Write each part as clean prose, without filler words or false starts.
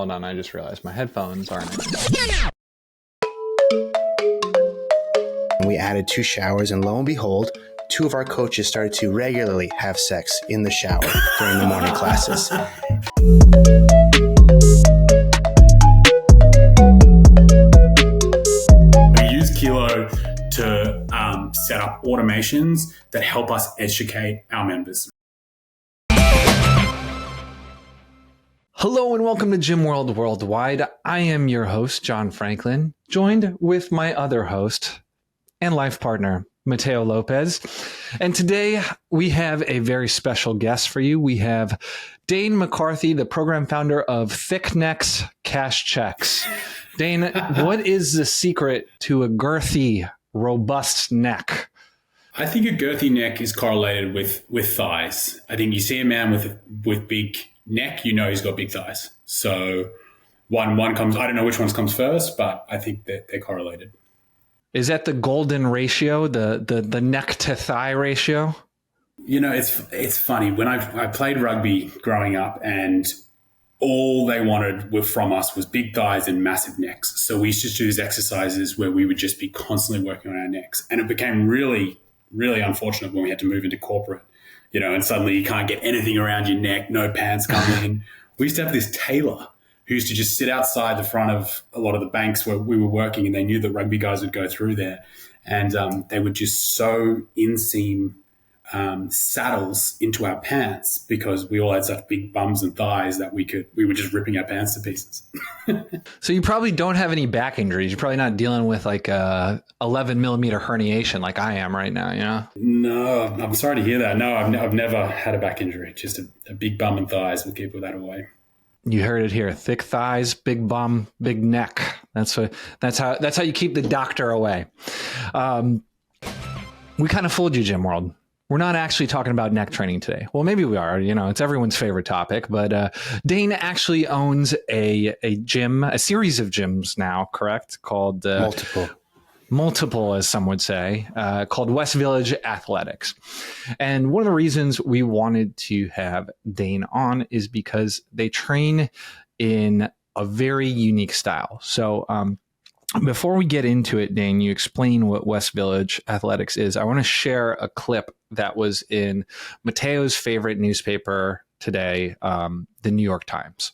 hold on. I just realized my headphones aren't in. We added 2 showers, and lo and behold, 2 of our coaches started to regularly have sex in the shower during the morning classes. We use Kilo to set up automations that help us educate our members. Hello and welcome to Gym World Worldwide. I am your host, John Franklin, joined with my other host and life partner, Mateo Lopez. And today we have a very special guest for you. We have Dane McCarthy, the program founder of Thick Necks Cash Checks. Dane, what is the secret to a girthy, robust neck? I think a girthy neck is correlated with thighs. I think you see a man with big neck, you know he's got big thighs. So one comes, I don't know which one comes first, but I think that they're correlated. Is that the golden ratio, the neck to thigh ratio? You know, it's funny. When I played rugby growing up, and all they wanted from us was big thighs and massive necks. So we used to do these exercises where we would just be constantly working on our necks. And it became really, really unfortunate when we had to move into corporate, you know, and suddenly you can't get anything around your neck, no pants come in. We used to have this tailor who used to just sit outside the front of a lot of the banks where we were working, and they knew that rugby guys would go through there. And they would just sew inseam saddles into our pants because we all had such big bums and thighs that we were just ripping our pants to pieces. So you probably don't have any back injuries. You're probably not dealing with like a 11 millimeter herniation like I am right now, you know? No, I'm sorry to hear that. No, I've never had a back injury. Just a big bum and thighs will keep that away. You heard it here. Thick thighs, big bum, big neck. That's how you keep the doctor away. We kind of fooled you, Gym World. We're not actually talking about neck training today. Well, maybe we are. You know, it's everyone's favorite topic. But Dane actually owns a gym, a series of gyms now, correct? Called multiple, as some would say, called West Village Athletics. And one of the reasons we wanted to have Dane on is because they train in a very unique style. So before we get into it, Dane, you explain what West Village Athletics is. I want to share a clip that was in Mateo's favorite newspaper today, the New York Times.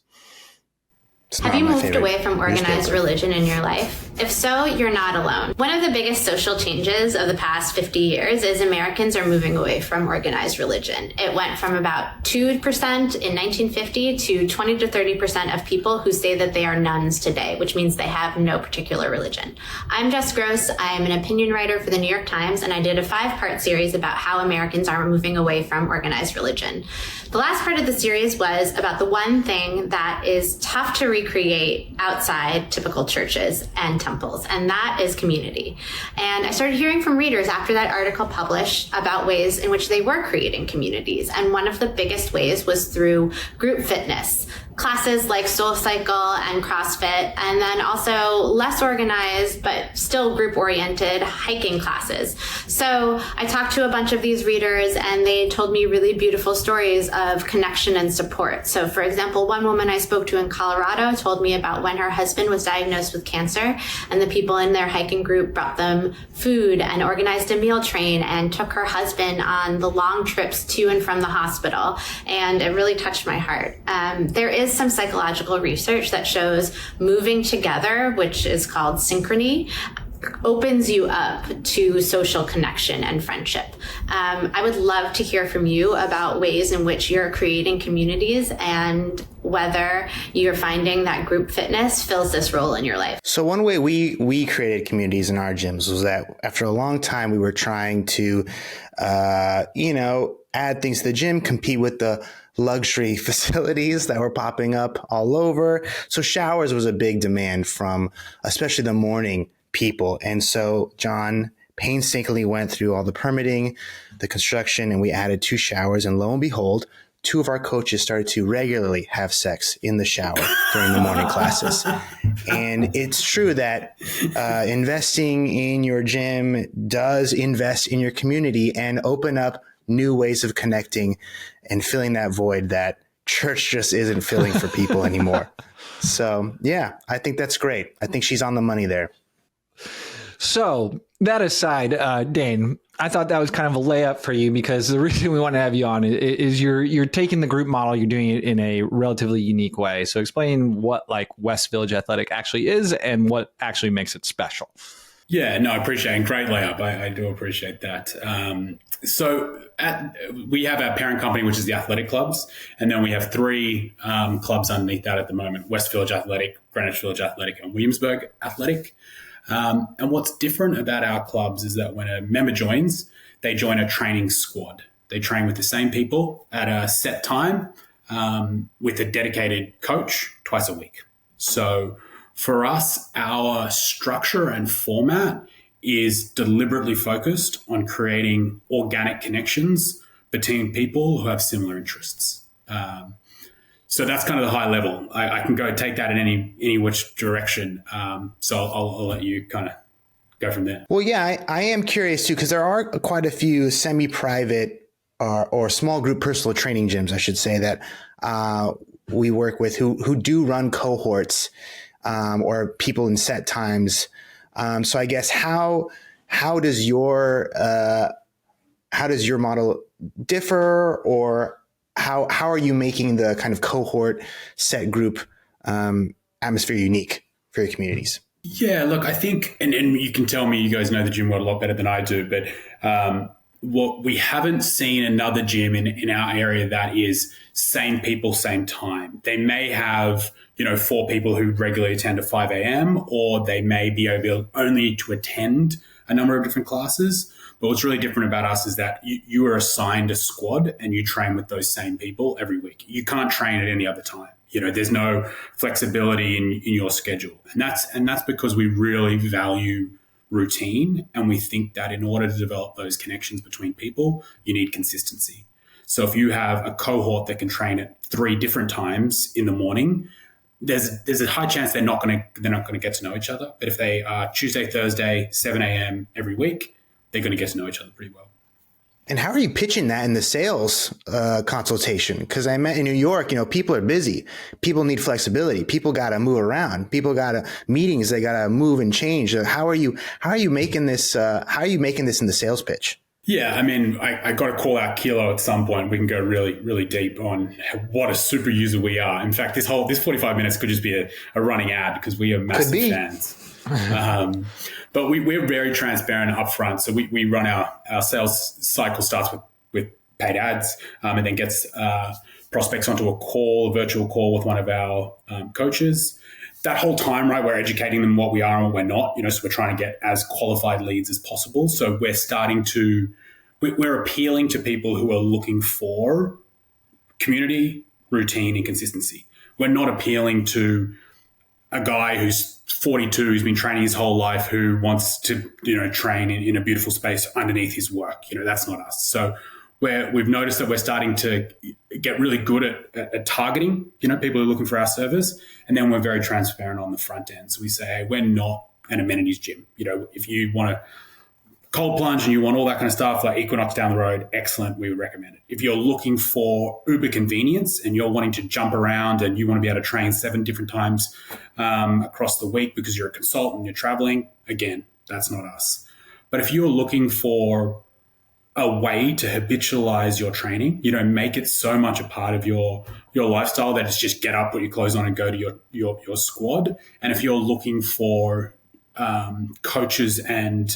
Have you moved away from organized religion in your life? If so, you're not alone. One of the biggest social changes of the past 50 years is Americans are moving away from organized religion. It went from about 2% in 1950 to 20 to 30% of people who say that they are nuns today, which means they have no particular religion. I'm Jess Gross. I am an opinion writer for the New York Times, and I did a 5-part series about how Americans are moving away from organized religion. The last part of the series was about the one thing that is tough to recreate outside typical churches and temples, and that is community. And I started hearing from readers after that article published about ways in which they were creating communities. And one of the biggest ways was through group fitness, classes like SoulCycle and CrossFit, and then also less organized but still group-oriented hiking classes. So I talked to a bunch of these readers, and they told me really beautiful stories of connection and support. So for example, one woman I spoke to in Colorado told me about when her husband was diagnosed with cancer, and the people in their hiking group brought them food and organized a meal train and took her husband on the long trips to and from the hospital. And it really touched my heart. There is some psychological research that shows moving together, which is called synchrony, opens you up to social connection and friendship. I would love to hear from you about ways in which you're creating communities and whether you're finding that group fitness fills this role in your life. So one way we created communities in our gyms was that after a long time, we were trying to, add things to the gym, compete with the luxury facilities that were popping up all over. So showers was a big demand from especially the morning people. And so John painstakingly went through all the permitting, the construction, and we added 2 showers. And lo and behold, 2 of our coaches started to regularly have sex in the shower during the morning classes. And it's true that investing in your gym does invest in your community and open up new ways of connecting and filling that void that church just isn't filling for people anymore. So yeah, I think that's great. I think she's on the money there. So that aside, Dane, I thought that was kind of a layup for you, because the reason we want to have you on is you're taking the group model, you're doing it in a relatively unique way. So explain what like West Village Athletic actually is and what actually makes it special. Yeah, no, I appreciate it. Great layup. I do appreciate that. We have our parent company, which is the athletic clubs. And then we have three clubs underneath that at the moment: West Village Athletic, Greenwich Village Athletic, and Williamsburg Athletic. And what's different about our clubs is that when a member joins, they join a training squad. They train with the same people at a set time with a dedicated coach twice a week. So for us, our structure and format is deliberately focused on creating organic connections between people who have similar interests. So that's kind of the high level. I can go take that in any which direction. So I'll let you kind of go from there. Well, yeah, I am curious too, because there are quite a few semi-private or small group personal training gyms, I should say, that we work with who do run cohorts or people in set times. So I guess how does your model differ, or how are you making the kind of cohort set group atmosphere unique for your communities? Yeah, look, I think, and you can tell me, you guys know the gym world a lot better than I do, but what we haven't seen another gym in our area that is same people, same time. They may have, 4 people who regularly attend at 5 a.m., or they may be able only to attend a number of different classes. But what's really different about us is that you are assigned a squad and you train with those same people every week. You can't train at any other time. There's no flexibility in your schedule. And that's because we really value routine, and we think that in order to develop those connections between people, you need consistency. So if you have a cohort that can train at 3 different times in the morning, there's a high chance they're not going to get to know each other. But if they are Tuesday, Thursday, 7 a.m. every week, they're going to get to know each other pretty well. And how are you pitching that in the sales consultation? Because I met in New York, people are busy. People need flexibility. People got to move around. People got to meetings. They got to move and change. How are you making this? How are you making this in the sales pitch? Yeah, I mean, I got to call out Kilo at some point. We can go really, really deep on what a super user we are. In fact, this 45 minutes could just be a running ad, because we are massive fans. But we're very transparent upfront. So we run our sales cycle starts with paid ads, and then gets prospects onto a virtual call with one of our coaches. That whole time, right, we're educating them what we are and what we're not. So we're trying to get as qualified leads as possible. So we're appealing to people who are looking for community, routine, and consistency. We're not appealing to a guy who's 42, who's been training his whole life, who wants to, train in a beautiful space underneath his work. That's not us. So we've noticed that we're starting to get really good at targeting, people who are looking for our service. And then we're very transparent on the front end. So we say, hey, we're not an amenities gym. If you want to cold plunge and you want all that kind of stuff, like Equinox down the road, excellent, we would recommend it. If you're looking for uber convenience and you're wanting to jump around and you want to be able to train 7 different times across the week because you're a consultant, you're traveling, again, that's not us. But if you're looking for a way to habitualize your training, make it so much a part of your lifestyle that it's just get up, put your clothes on and go to your squad. And if you're looking for coaches and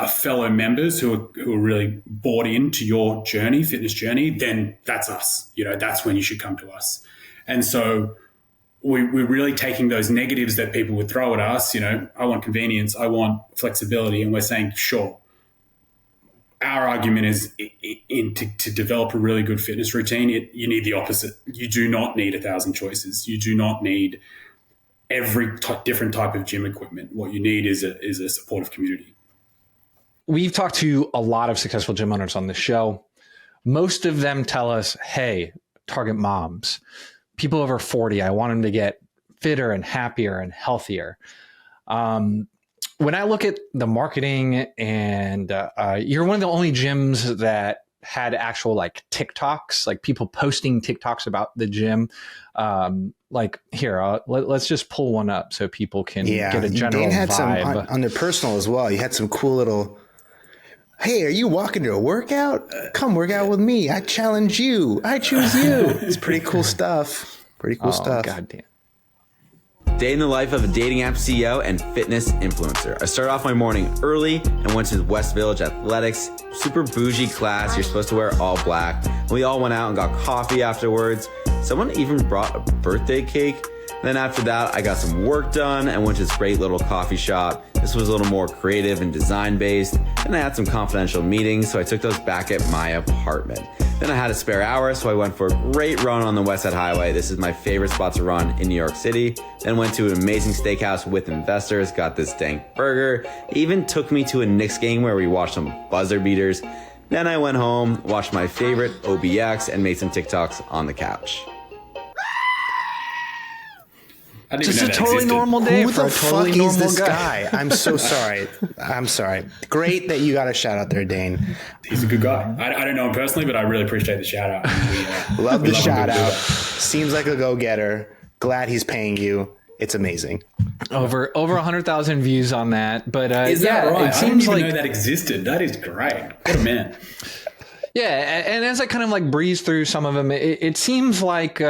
fellow members who are really bought into your journey, fitness journey, then that's us. That's when you should come to us. And so we're really taking those negatives that people would throw at us. I want convenience, I want flexibility, and we're saying, sure. Our argument is to develop a really good fitness routine, you need the opposite. You do not need 1,000 choices. You do not need every different type of gym equipment. What you need is a supportive community. We've talked to a lot of successful gym owners on the show. Most of them tell us, hey, target moms, people over 40. I want them to get fitter and happier and healthier. When I look at the marketing, and you're one of the only gyms that had actual like TikToks, like people posting TikToks about the gym. Like here, let's just pull one up so people can get a general Dane had vibe. some on their personal as well. You had some cool little, hey, are you walking to a workout? Come work out with me. I challenge you. I choose you. It's pretty cool stuff. Pretty cool stuff. God damn. Day in the life of a dating app CEO and fitness influencer. I started off my morning early and went to the West Village Athletics. Super bougie class. You're supposed to wear all black. We all went out and got coffee afterwards. Someone even brought a birthday cake. Then after that, I got some work done and went to this great little coffee shop. This was a little more creative and design based. Then I had some confidential meetings, so I took those back at my apartment. Then I had a spare hour, so I went for a great run on the West Side Highway. This is my favorite spot to run in New York City. Then went to an amazing steakhouse with investors, got this dank burger. Even took me to a Knicks game where we watched some buzzer beaters. Then I went home, watched my favorite OBX, and made some TikToks on the couch. Just a totally normal day Who for the a totally fuck is normal this guy. I'm so sorry. I'm sorry. Great that you got a shout out there, Dane. He's a good guy. I don't know him personally, but I really appreciate the shout out. Love the shout out. Seems like a go-getter. Glad he's paying you. It's amazing. Over 100,000 views on that. But Is that right? it seems I didn't even like know that existed. That is great. What a man. Yeah, and as I kind of like breeze through some of them, it seems like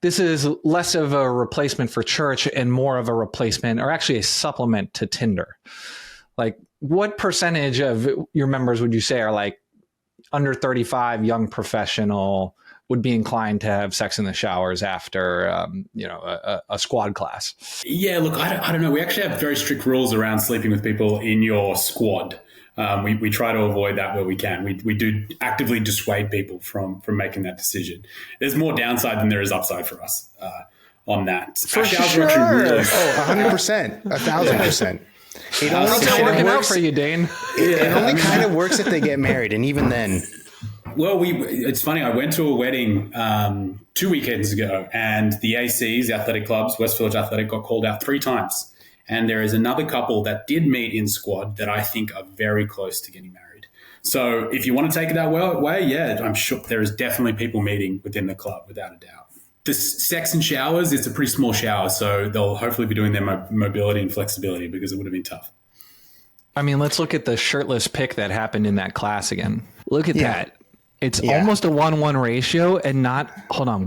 this is less of a replacement for church and more of a replacement, or actually a supplement to Tinder. Like, what percentage of your members would you say are like under 35, young professional, would be inclined to have sex in the showers after a squad class? Yeah, look, I don't know. We actually have very strict rules around sleeping with people in your squad. We try to avoid that where we can. We do actively dissuade people from making that decision. There's more downside than there is upside for us on that. For sure. 100%, 1,000%. It only How's it working out for you, Dane? It only kind of works if they get married, and even then. Well, it's funny. I went to a wedding 2 weekends ago, and the ACs, the athletic clubs, West Village Athletic, got called out 3 times. And there is another couple that did meet in squad that I think are very close to getting married. So if you want to take it that way, yeah, I'm sure there is definitely people meeting within the club, without a doubt. The sex and showers, it's a pretty small shower, so they'll hopefully be doing their mobility and flexibility, because it would have been tough. I mean, let's look at the shirtless pic that happened in that class again. Look at that. It's almost a 1-1 ratio, and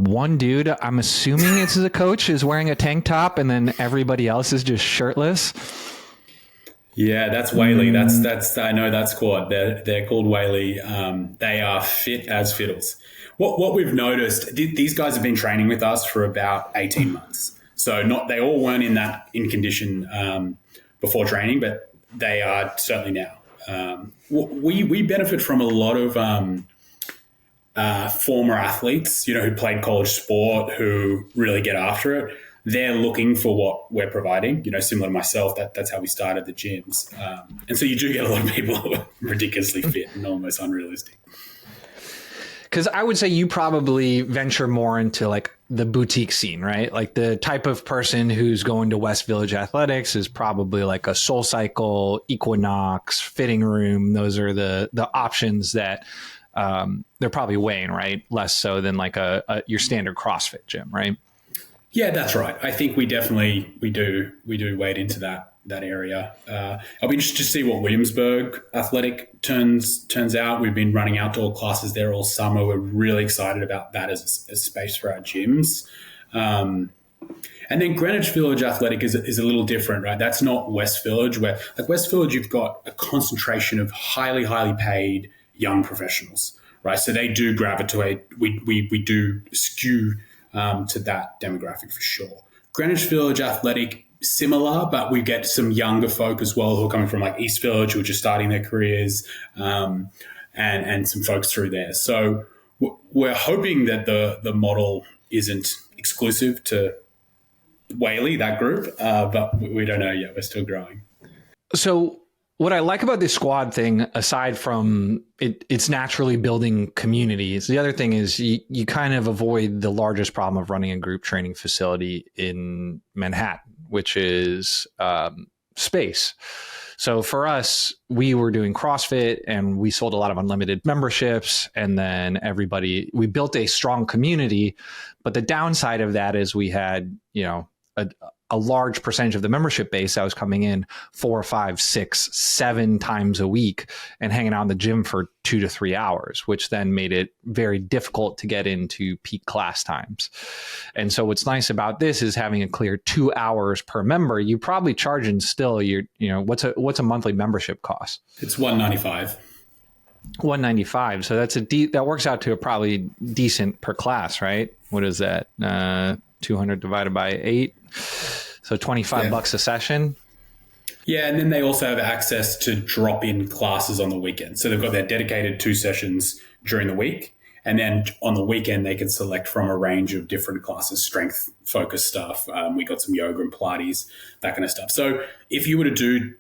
one dude, I'm assuming it's the coach, is wearing a tank top, and then everybody else is just shirtless. Yeah, that's Whaley. That's I know that squad. They're called Whaley. They are fit as fiddles. What we've noticed, these guys have been training with us for about 18 months. So they all weren't in condition before training, but they are certainly now. We benefit from a lot of former athletes, who played college sport, who really get after it. They're looking for what we're providing, similar to myself. That's how we started the gyms. And so you do get a lot of people who are ridiculously fit and almost unrealistic. Because I would say you probably venture more into like the boutique scene, right? Like the type of person who's going to West Village Athletics is probably like a Soul Cycle, Equinox, Fitting Room. Those are the options that they're probably weighing, right? Less so than like your standard CrossFit gym, right? Yeah, that's right. I think we do wade into that area. I'll be interested to see what Williamsburg Athletic turns out. We've been running outdoor classes there all summer. We're really excited about that as a space for our gyms. And then Greenwich Village Athletic is a little different, right? That's not West Village, where like West Village, you've got a concentration of highly, highly paid young professionals, right? So they do gravitate. We do skew to that demographic for sure. Greenwich Village Athletic, similar, but we get some younger folk as well who are coming from like East Village, who are just starting their careers, and some folks through there. So we're hoping that the model isn't exclusive to Whaley, that group, but we don't know yet. We're still growing. So what I like about this squad thing, aside from it's naturally building communities, the other thing is you kind of avoid the largest problem of running a group training facility in Manhattan, which is space. So for us, we were doing CrossFit and we sold a lot of unlimited memberships. And then we built a strong community. But the downside of that is we had, a large percentage of the membership base that was coming in 4, 5, 6, 7 times a week and hanging out in the gym for 2 to 3 hours, which then made it very difficult to get into peak class times. And so what's nice about this is having a clear 2 hours per member. You probably charging still what's a monthly membership cost? It's $195. $195. So that's that works out to a probably decent per class, right? What is that? 200 divided by 8. So $25 a session. Yeah, and then they also have access to drop-in classes on the weekend. So they've got their dedicated 2 sessions during the week. And then on the weekend, they can select from a range of different classes, strength-focused stuff. We got some yoga and Pilates, that kind of stuff. So if you were to do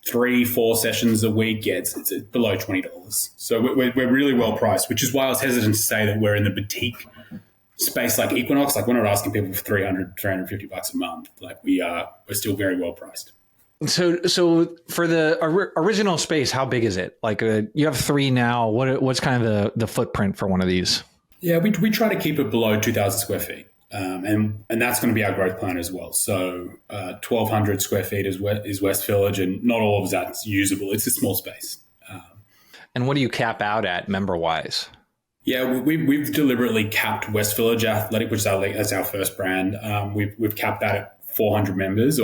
3-4 sessions a week, it's below $20. So we're really well priced, which is why I was hesitant to say that we're in the boutique space like Equinox. Like, we're not asking people for $350 a month. Like, we're still very well priced. So for the original space, how big is it? Like, you have 3 now. What's kind of the footprint for one of these? Yeah, we try to keep it below 2,000 square feet. And that's going to be our growth plan as well. So 1,200 square feet is West Village, and not all of that's usable. It's a small space. And what do you cap out at member-wise? Yeah, we've deliberately capped West Village Athletic, which is our first brand. We've capped that at 400 members,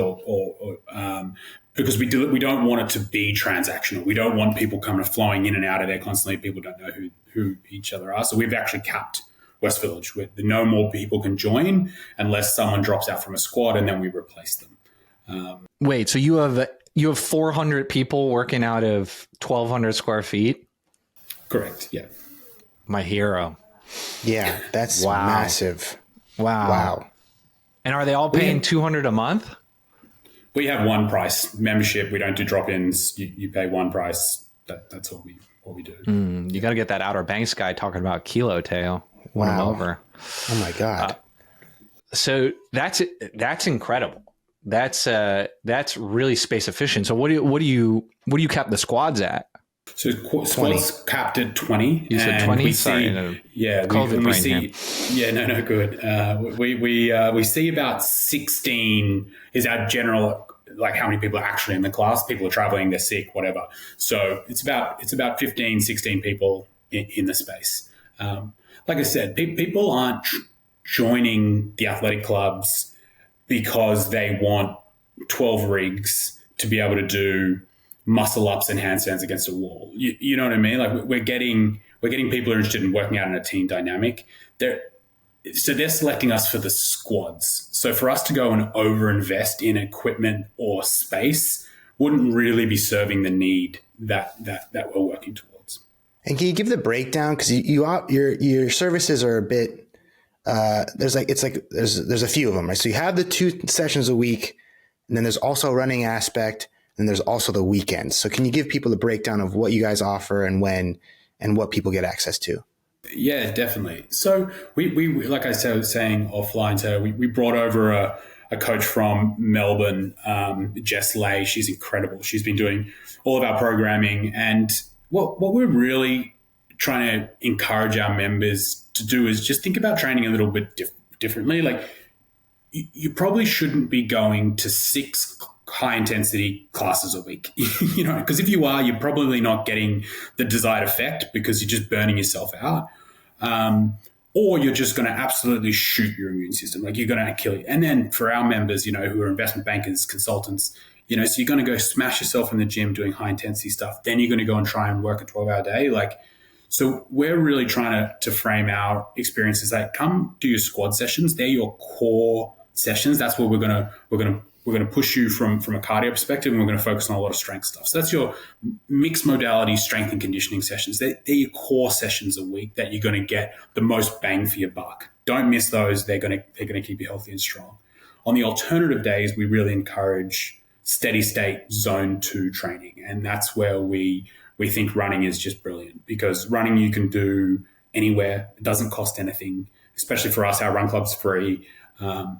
because we don't want it to be transactional. We don't want people flowing in and out of there constantly. People don't know who each other are. So we've actually capped West Village, where no more people can join unless someone drops out from a squad, and then we replace them. Wait, so you have 400 people working out of 1,200 square feet? Correct. Yeah. My hero. Yeah, that's massive. Wow. And are they all paying $200 a month? We have one price membership. We don't do drop-ins. You pay one price. That's all we do. You got to get that Outer Banks guy talking about Kilo Tail. Wow. Over. Oh my God. So that's incredible. That's really space efficient. So what do you cap the squads at? So squads capped at 20. You said 20? Sorry. COVID brain here. Yeah, no, good. We see about 16 is our general, like, how many people are actually in the class. People are traveling, they're sick, whatever. So it's about 15, 16 people in the space. Like I said, people aren't joining the athletic clubs because they want 12 rigs to be able to do muscle ups and handstands against a wall. You know what I mean? Like, we're getting people who are interested in working out in a team dynamic. They're selecting us for the squads. So for us to go and overinvest in equipment or space wouldn't really be serving the need that we're working towards. And can you give the breakdown? Because your services are a bit. There's a few of them, right? So you have the 2 sessions a week, and then there's also a running aspect. And there's also the weekends. So can you give people a breakdown of what you guys offer and when, and what people get access to? Yeah, definitely. So we like I was saying offline, so we brought over a coach from Melbourne, Jess Lay. She's incredible. She's been doing all of our programming. And what we're really trying to encourage our members to do is just think about training a little bit differently. Like, you probably shouldn't be going to 6 high intensity classes a week, because if you are, you're probably not getting the desired effect because you're just burning yourself out. Or you're just going to absolutely shoot your immune system. Like, you're going to kill you. And then for our members, who are investment bankers, consultants, so you're going to go smash yourself in the gym doing high intensity stuff. Then you're going to go and try and work a 12-hour day. So we're really trying to frame our experiences like, come do your squad sessions. They're your core sessions. That's where we're going to push you from a cardio perspective, and we're going to focus on a lot of strength stuff. So that's your mixed modality strength and conditioning sessions. They're your core sessions a week that you're going to get the most bang for your buck. Don't miss those. They're going to keep you healthy and strong. On the alternative days, we really encourage steady state zone 2 training. And that's where we think running is just brilliant, because running you can do anywhere. It doesn't cost anything, especially for us. Our run club's free.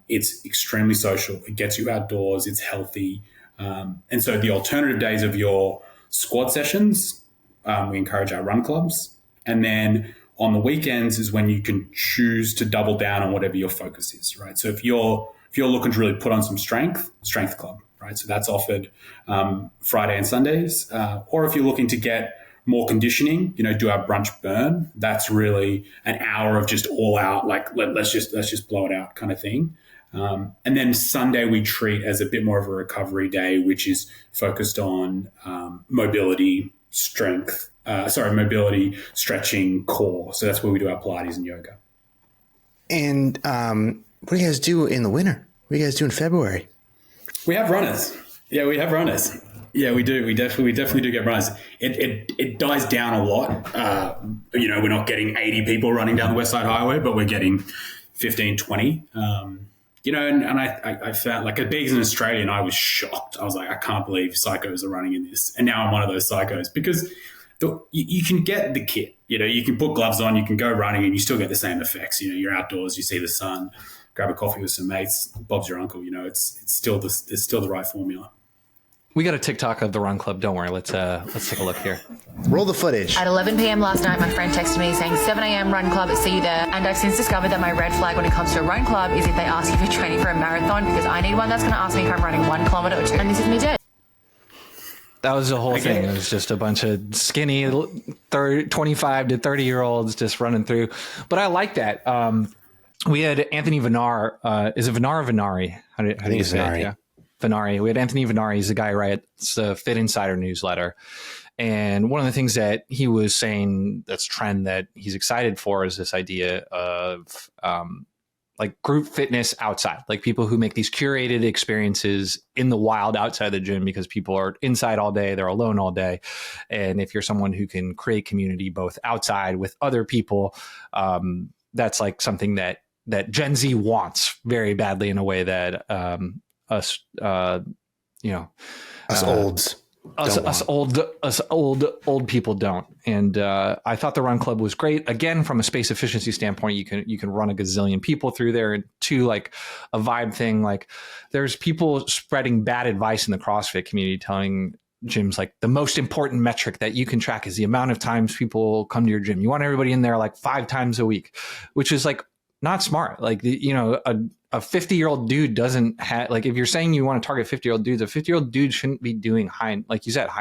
It's extremely social. It gets you outdoors. It's healthy. And so the alternative days of your squad sessions, we encourage our run clubs. And then on the weekends is when you can choose to double down on whatever your focus is, right? So if you're looking to really put on some strength club, right? So that's offered Friday and Sundays. Or if you're looking to get more conditioning, do our brunch burn. That's really an hour of just all out, like let's just blow it out kind of thing. And then Sunday we treat as a bit more of a recovery day, which is focused on mobility, stretching, core. So that's where we do our Pilates and yoga. And what do you guys do in the winter? What do you guys do in February? We have runners. Yeah, we have runners. Yeah, we do. We definitely do get runners. It dies down a lot. We're not getting 80 people running down the West Side Highway, but we're getting 15, 20. And I found, like, being an Australian, I was shocked. I was like, I can't believe psychos are running in this. And now I'm one of those psychos because you can get the kit. You can put gloves on, you can go running, and you still get the same effects. You're outdoors, you see the sun, grab a coffee with some mates. Bob's your uncle. It's still the right formula. We got a TikTok of the run club. Don't worry. Let's take a look here. Roll the footage. At 11 p.m. last night, my friend texted me saying 7 a.m. run club, see you there. And I've since discovered that my red flag when it comes to a run club is if they ask if you're training for a marathon, because I need one that's going to ask me if I'm running 1 kilometer or 2. And this is me dead. That was the whole thing. It was just a bunch of skinny 25 to 30-year-olds just running through. But I like that. We had Anthony Venar. Is it Venar or Venari? How do you say Venari. it? Yeah. Venari. We had Anthony Venari. He's the guy who writes the Fit Insider newsletter. And one of the things that he was saying that's trend that he's excited for is this idea of like group fitness outside, like people who make these curated experiences in the wild outside the gym, because people are inside all day, they're alone all day. And if you're someone who can create community both outside with other people, that's like something that Gen Z wants very badly in a way that us old people don't. And I thought the run club was great. Again, from a space efficiency standpoint, you can run a gazillion people through there. And two, like a vibe thing, like there's people spreading bad advice in the CrossFit community, telling gyms like the most important metric that you can track is the amount of times people come to your gym. You want everybody in there like 5 times a week, which is like not smart. Like, a 50-year-old dude doesn't have, like, if you're saying you want to target 50-year-old dudes, a 50-year-old dude shouldn't be doing high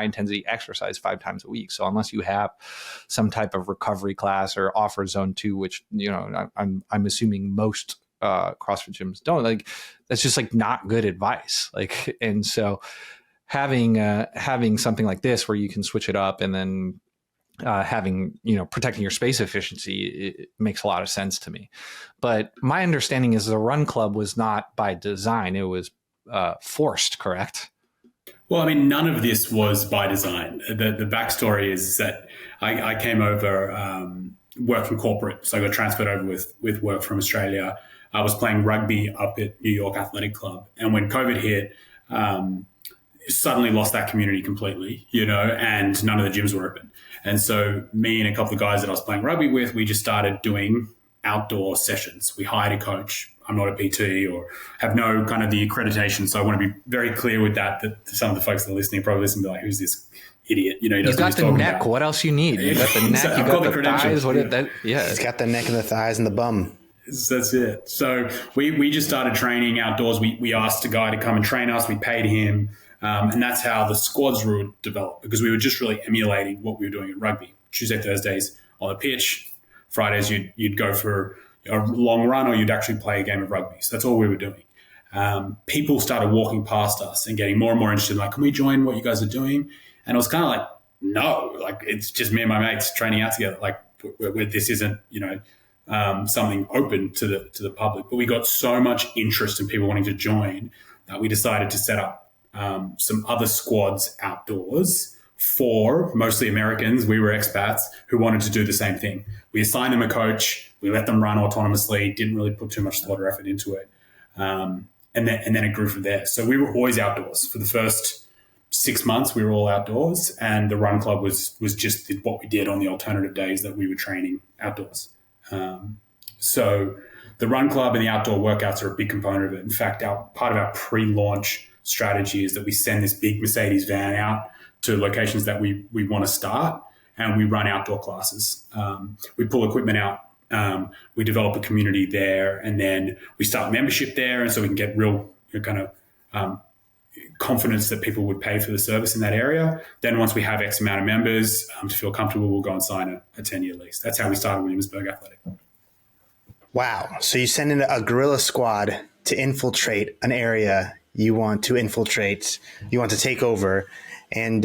intensity exercise 5 times a week. So unless you have some type of recovery class or offer zone 2, which, I'm assuming most CrossFit gyms don't, like, that's just like not good advice. Like, and so having something like this where you can switch it up and then protecting your space efficiency, it makes a lot of sense to me. But my understanding is the run club was not by design. It was forced, correct? Well, I mean, none of this was by design. The backstory is that I came over working corporate. So I got transferred over with work from Australia. I was playing rugby up at New York Athletic Club. And when COVID hit, suddenly lost that community completely, and none of the gyms were open. And so me and a couple of guys that I was playing rugby with, we just started doing outdoor sessions. We hired a coach. I'm not a PT or have no kind of the accreditation. So I want to be very clear with that some of the folks that are listening probably listen and be like, who's this idiot? He You've got the neck. About. What else you need? You got the neck. You got the thighs. He's got the neck and the thighs and the bum. That's it. So we just started training outdoors. We asked a guy to come and train us. We paid him. And that's how the squads would develop, because we were just really emulating what we were doing at rugby. Tuesday, Thursdays on the pitch. Fridays, you'd go for a long run or you'd actually play a game of rugby. So that's all we were doing. People started walking past us and getting more and more interested. Like, can we join what you guys are doing? And it was kind of like, no, like it's just me and my mates training out together. Like this isn't, something open to the public. But we got so much interest in people wanting to join that we decided to set up some other squads outdoors for mostly Americans. We were expats who wanted to do the same thing. We assigned them a coach. We let them run autonomously, didn't really put too much thought or effort into it. And then it grew from there. So we were always outdoors. For the first 6 months, we were all outdoors, and the run club was just what we did on the alternative days that we were training outdoors. So the run club and the outdoor workouts are a big component of it. In fact, part of our pre-launch strategy is that we send this big Mercedes van out to locations that we want to start, and we run outdoor classes. We pull equipment out. We develop a community there, and then we start membership there, and so we can get real confidence that people would pay for the service in that area. Then once we have X amount of members to feel comfortable, we'll go and sign a 10-year lease. That's how we started Williamsburg Athletic. Wow. So you send in a guerrilla squad to infiltrate an area you want to infiltrate, you want to take over, and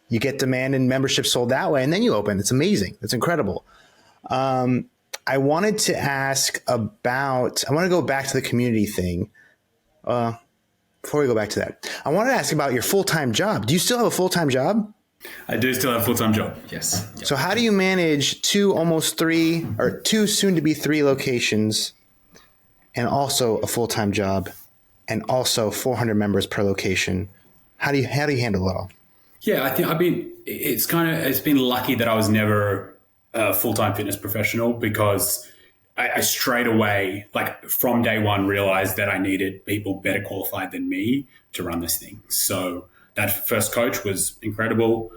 you get demand and membership sold that way, and then you open. It's amazing. It's incredible. I wanted to ask about, I want to go back to the community thing. Before we go back to that, I wanted to ask about your full-time job. Do you still have a full-time job? I do still have a full-time job, yes. Yep. So how do you manage two soon to be three locations and also a full-time job and also 400 members per location? How do you handle it all? Yeah, I think it's been lucky that I was never a full-time fitness professional, because I straight away, like from day one, realized that I needed people better qualified than me to run this thing. So that first coach was incredible.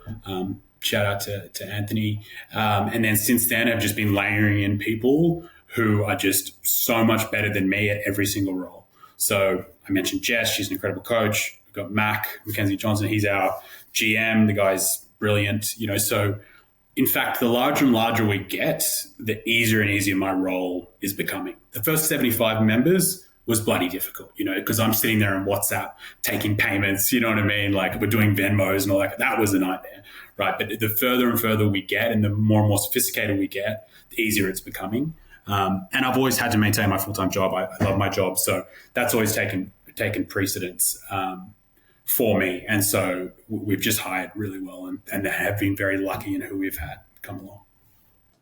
Shout out to Anthony. And then since then, I've just been layering in people who are just so much better than me at every single role. So I mentioned Jess, she's an incredible coach. We've got Mackenzie Johnson, he's our GM. The guy's brilliant, so in fact, the larger and larger we get, the easier and easier my role is becoming. The first 75 members was bloody difficult, because I'm sitting there on WhatsApp taking payments, you know what I mean? Like we're doing Venmos and all that. That was a nightmare, right? But the further and further we get and the more and more sophisticated we get, the easier it's becoming. And I've always had to maintain my full-time job. I love my job. So that's always taken precedence for me. And so we've just hired really well and have been very lucky in who we've had come along.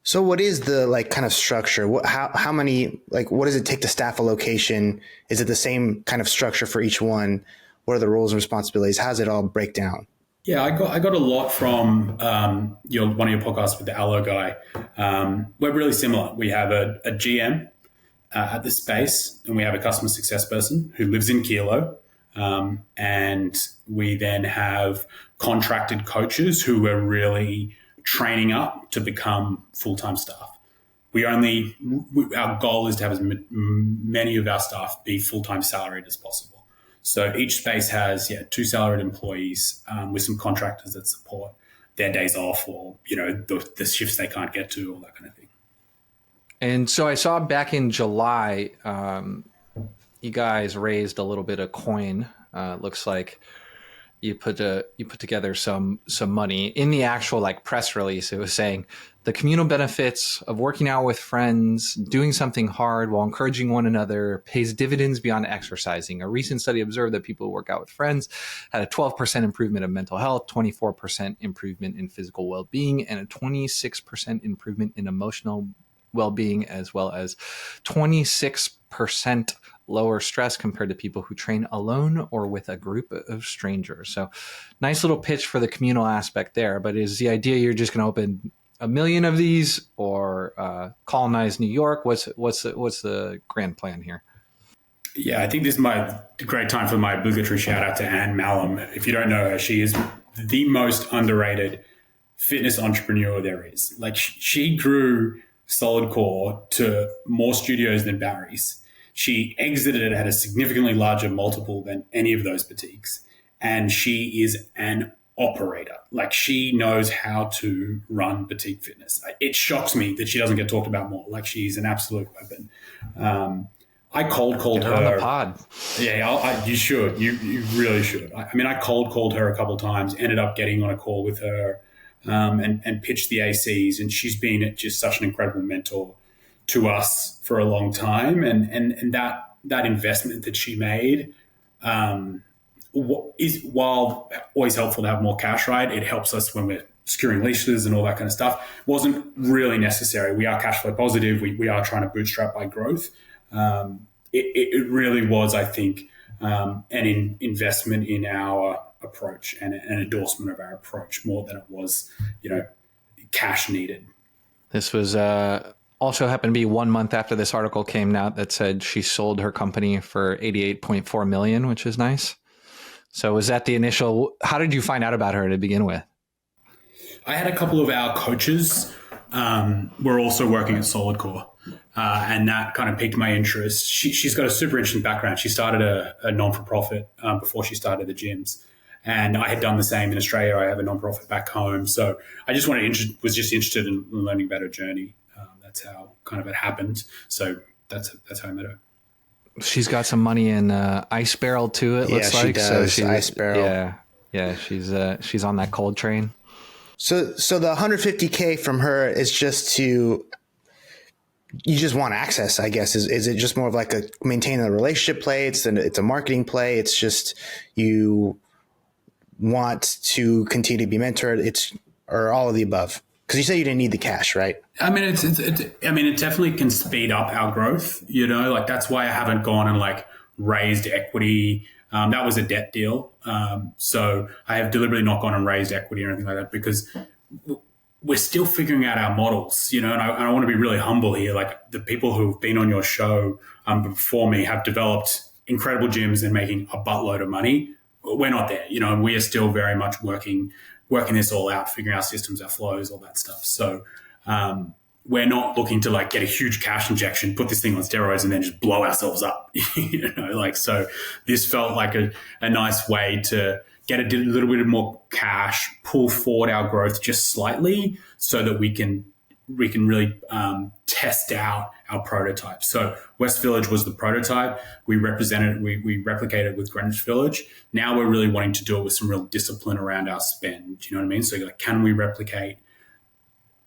So what is the kind of structure? How many, what does it take to staff a location? Is it the same kind of structure for each one? What are the roles and responsibilities? How does it all break down? Yeah, I got a lot from one of your podcasts with the Allo guy. We're really similar. We have a GM at the space, and we have a customer success person who lives in Kilo. And we then have contracted coaches who are really training up to become full-time staff. Our goal is to have as many of our staff be full-time salaried as possible. So each space has 2 salaried employees with some contractors that support their days off or, the shifts they can't get to, all that kind of thing. And so I saw back in July, you guys raised a little bit of coin. Looks like you put together some money. In the actual press release, it was saying the communal benefits of working out with friends, doing something hard while encouraging one another pays dividends beyond exercising. A recent study observed that people who work out with friends had a 12% improvement of mental health, 24% improvement in physical well-being, and a 26% improvement in emotional well-being, as well as 26% lower stress compared to people who train alone or with a group of strangers. So nice little pitch for the communal aspect there. But is the idea you're just going to open 1 million of these or colonize New York? What's the grand plan here? Yeah, I think this is a great time for my obligatory shout out to Anne Malum. If you don't know her, she is the most underrated fitness entrepreneur there is. She grew Solid Core to more studios than Barry's. She exited it at a significantly larger multiple than any of those boutiques. And she is an operator. She knows how to run boutique fitness. It shocks me that she doesn't get talked about more. She's an absolute weapon. I cold called her. On the pod. Yeah, you should. You really should. I cold called her a couple of times, ended up getting on a call with her and pitched the ACs. And she's been just such an incredible mentor to us for a long time, and that investment that she made is, while always helpful to have more cash, right? It helps us when we're securing leases and all that kind of stuff. Wasn't really necessary. We are cash flow positive. We are trying to bootstrap by growth. It really was, I think, an investment in our approach and an endorsement of our approach more than it was, cash needed. This was also happened to be 1 month after this article came out that said she sold her company for $88.4 million, which is nice. So was that the initial, how did you find out about her to begin with? I had a couple of our coaches were also working at Solid Core. And that kind of piqued my interest. She's got a super interesting background. She started a non-for-profit before she started the gyms. And I had done the same in Australia. I have a non-profit back home. So I just was just interested in learning about her journey. That's how kind of it happened. So that's how I met her. She's got some money in Ice Barrel too, it looks like. She does. So Ice Barrel. Yeah. She's on that cold train. So the 150K from her is just you just want access, I guess. Is it just more of like a maintain a relationship play? It's a marketing play. It's just you want to continue to be mentored. Or all of the above. Because you said you didn't need the cash, right? I mean, it definitely can speed up our growth. Like that's why I haven't gone and like raised equity. That was a debt deal. So I have deliberately not gone and raised equity or anything like that because we're still figuring out our models, and I want to be really humble here. Like the people who've been on your show before me have developed incredible gyms and making a buttload of money. We're not there, and we are still very much working this all out, figuring out systems, our flows, all that stuff. So we're not looking to like get a huge cash injection, put this thing on steroids and then just blow ourselves up, so this felt like a nice way to get a little bit more cash, pull forward our growth just slightly so that we can really test out our prototype. So West Village was the prototype. We replicated with Greenwich Village. Now we're really wanting to do it with some real discipline around our spend. Do you know what I mean? So like, can we replicate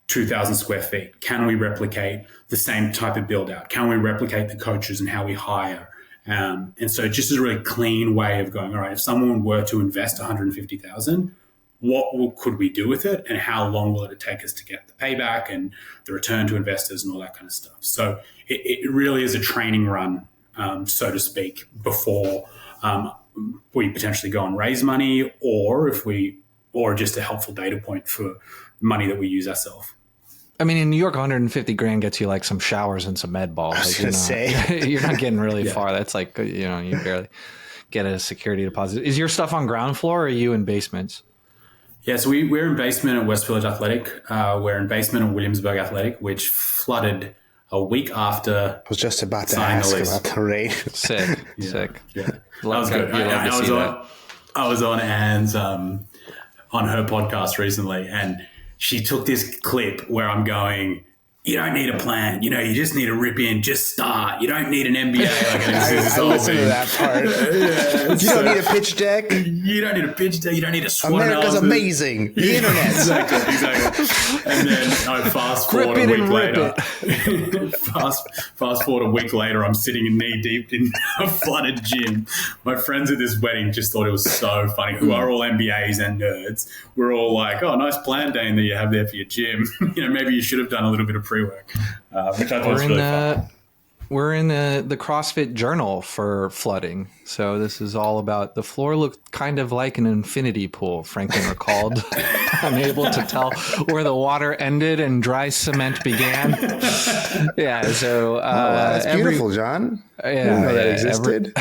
2,000 square feet? Can we replicate the same type of build out? Can we replicate the coaches and how we hire? And so just a really clean way of going, all right, if someone were to invest 150,000, what could we do with it and how long will it take us to get the payback and the return to investors and all that kind of stuff. So it really is a training run, so to speak, before we potentially go and raise money or just a helpful data point for money that we use ourselves. I mean, in New York, 150 grand gets you like some showers and some med balls. I was going to say. You're not getting really far. That's like, you barely get a security deposit. Is your stuff on ground floor or are you in basements? Yeah, so we're in basement at West Village Athletic. We're in basement at Williamsburg Athletic, which flooded a week after. I was just about to ask about the rate. Sick. Yeah. That was good. I was on Anne's on her podcast recently, and she took this clip where I'm going, you don't need a plan. You just need to rip in, just start. You don't need an MBA. I listened to that part. You don't need a pitch deck. You don't need a pitch deck. You don't need a SWOT America's analysis. amazing. The internet. Exactly. And then I fast forward a week later. Fast forward a week later, I'm sitting knee deep in a flooded gym. My friends at this wedding just thought it was so funny, who are all MBAs and nerds. We're all like, oh, nice plan, Dane, that you have there for your gym. Maybe you should have done a little bit of pre-work, which I thought was really fun. We're in the CrossFit Journal for flooding. So this is all about the floor looked kind of like an infinity pool, Franklin recalled. Unable to tell where the water ended and dry cement began. Yeah, so that's beautiful, John. Yeah, I didn't know that existed.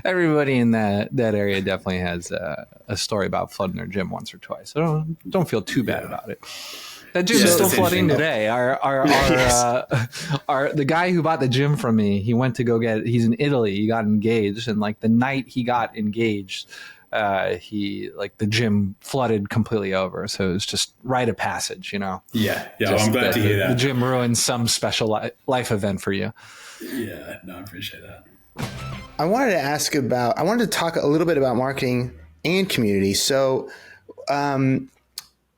Everybody in that area definitely has a story about flooding their gym once or twice. So don't feel too bad about it. That gym is still flooding today. The guy who bought the gym from me, he went to he's in Italy. He got engaged, and like the night he got engaged, the gym flooded completely over. So it was just rite of passage, Yeah. I'm glad to hear that. The gym ruined some special life event for you. Yeah, no, I appreciate that. I wanted to talk a little bit about marketing and community. So,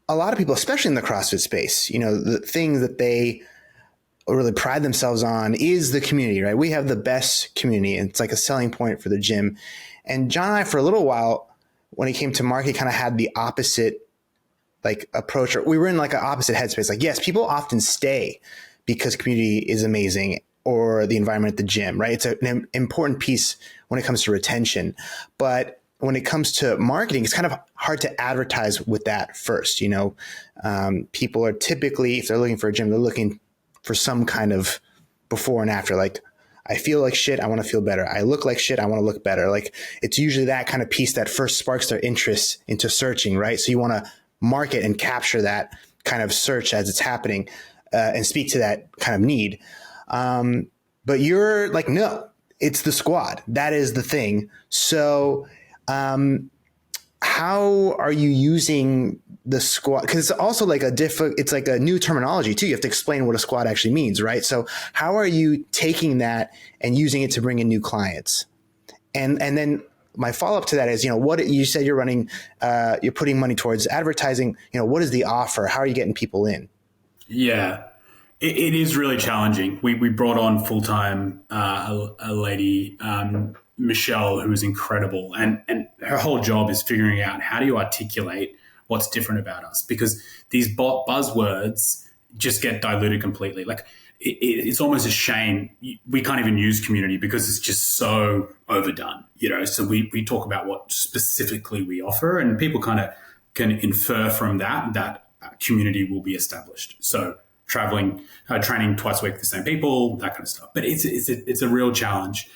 a lot of people, especially in the CrossFit space, the thing that they really pride themselves on is the community, right? We have the best community, and it's like a selling point for the gym. And John and I, for a little while, when it came to marketing, kind of had the opposite approach. Or we were in like an opposite headspace. Like, yes, people often stay because community is amazing, or the environment at the gym, right? It's an important piece when it comes to retention, but when it comes to marketing, it's kind of hard to advertise with that first. People are typically, if they're looking for a gym, they're looking for some kind of before and after. Like, I feel like shit, I want to feel better. I look like shit, I want to look better. Like it's usually that kind of piece that first sparks their interest into searching, right? So you want to market and capture that kind of search as it's happening and speak to that kind of need. But you're like, no, it's the squad. That is the thing. So how are you using the squad? Because it's also like it's like a new terminology too. You have to explain what a squad actually means, right? So how are you taking that and using it to bring in new clients? And then my follow up to that is, what you said you're running, you're putting money towards advertising. What is the offer? How are you getting people in? Yeah, it is really challenging. We brought on full time a lady, Michelle, who is incredible, and her whole job is figuring out how do you articulate what's different about us, because these buzzwords just get diluted completely. Like it's almost a shame we can't even use community because it's just so overdone. So we talk about what specifically we offer, and people kind of can infer from that community will be established. So traveling, training twice a week with the same people, that kind of stuff. But it's a real challenge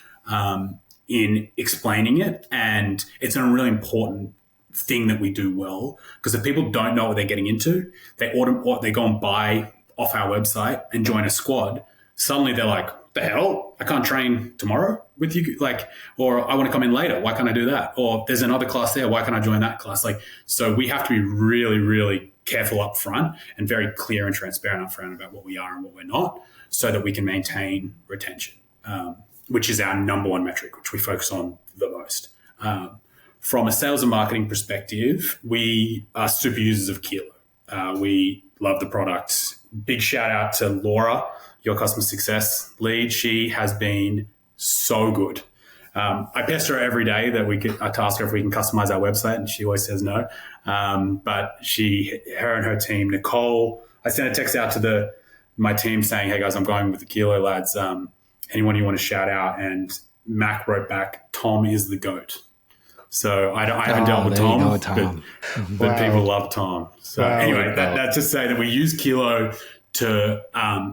in explaining it, and it's a really important thing that we do well, because if people don't know what they're getting into, they go and buy off our website and join a squad. Suddenly they're like, the hell, I can't train tomorrow with you, or I want to come in later, why can't I do that? Or there's another class there, why can't I join that class? So we have to be really, really careful up front and very clear and transparent up front about what we are and what we're not, so that we can maintain retention, which is our number one metric, which we focus on the most. From a sales and marketing perspective, we are super users of Kilo. We love the product. Big shout out to Laura, your customer success lead. She has been so good. I pester her every day that I task her if we can customize our website, and she always says no. But her and her team, Nicole, I sent a text out to my team saying, hey guys, I'm going with the Kilo lads. Anyone you want to shout out? And Mac wrote back, Tom is the GOAT. So I haven't dealt with Tom, but people love Tom. So anyway, that's to say that we use Kilo to